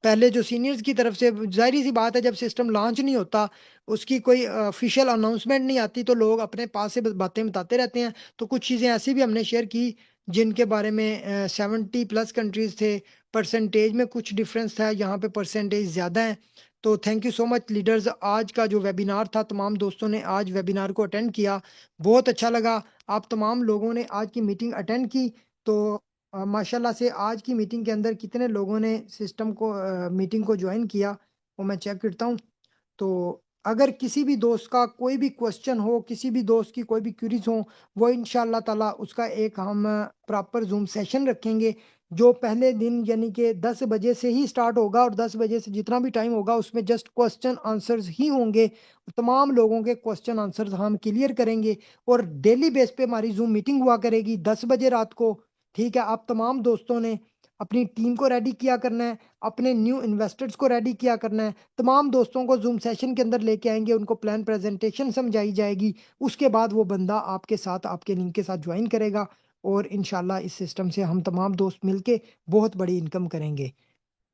पहले जो सीनियर्स की तरफ से, जाहिर सी बात है जब सिस्टम लॉन्च नहीं होता, उसकी कोई ऑफिशियल अनाउंसमेंट नहीं आती, तो लोग अपने पास से बातें बताते रहते हैं। तो कुछ चीज़ें ऐसी भी हमने शेयर की जिनके बारे में 70+ कंट्रीज थे, परसेंटेज में कुछ डिफरेंस था, यहाँ पे परसेंटेज ज़्यादा है। तो thank you so much leaders, आज का जो वेबिनार था तमाम दोस्तों ने आज वेबिनार को अटेंड किया, बहुत अच्छा लगा। आप तमाम लोगों ने आज की मीटिंग अटेंड की। तो माशाल्लाह से आज की मीटिंग के अंदर कितने लोगों ने सिस्टम को मीटिंग को ज्वाइन किया वो मैं चेक करता हूँ। तो अगर किसी भी दोस्त का कोई भी क्वेश्चन हो, किसी भी दोस्त की कोई भी क्यूरीज हो, वो इंशाल्लाह ताला उसका एक हम प्रॉपर जूम सेशन रखेंगे, जो पहले दिन यानी कि 10 बजे से ही स्टार्ट होगा, और 10 बजे से जितना भी टाइम होगा उसमें जस्ट क्वेश्चन आंसर्स ही होंगे। तमाम लोगों के क्वेश्चन आंसर्स हम क्लियर करेंगे, और डेली बेस पे हमारी जूम मीटिंग हुआ करेगी 10 बजे रात को। ठीक है, आप तमाम दोस्तों ने अपनी टीम को रेडी किया करना है, अपने न्यू इन्वेस्टर्स को रेडी किया करना है। तमाम दोस्तों को जूम सेशन के अंदर लेके आएंगे, उनको प्लान प्रेजेंटेशन समझाई जाएगी, उसके बाद वो बंदा आपके साथ आपके लिंक के साथ ज्वाइन करेगा, और इंशाल्लाह इस सिस्टम से हम तमाम दोस्त मिलके बहुत बड़ी इनकम करेंगे।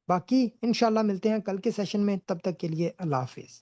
बाकी इंशाल्लाह मिलते हैं कल के सेशन में, तब तक के लिए अल्लाह हाफिज़।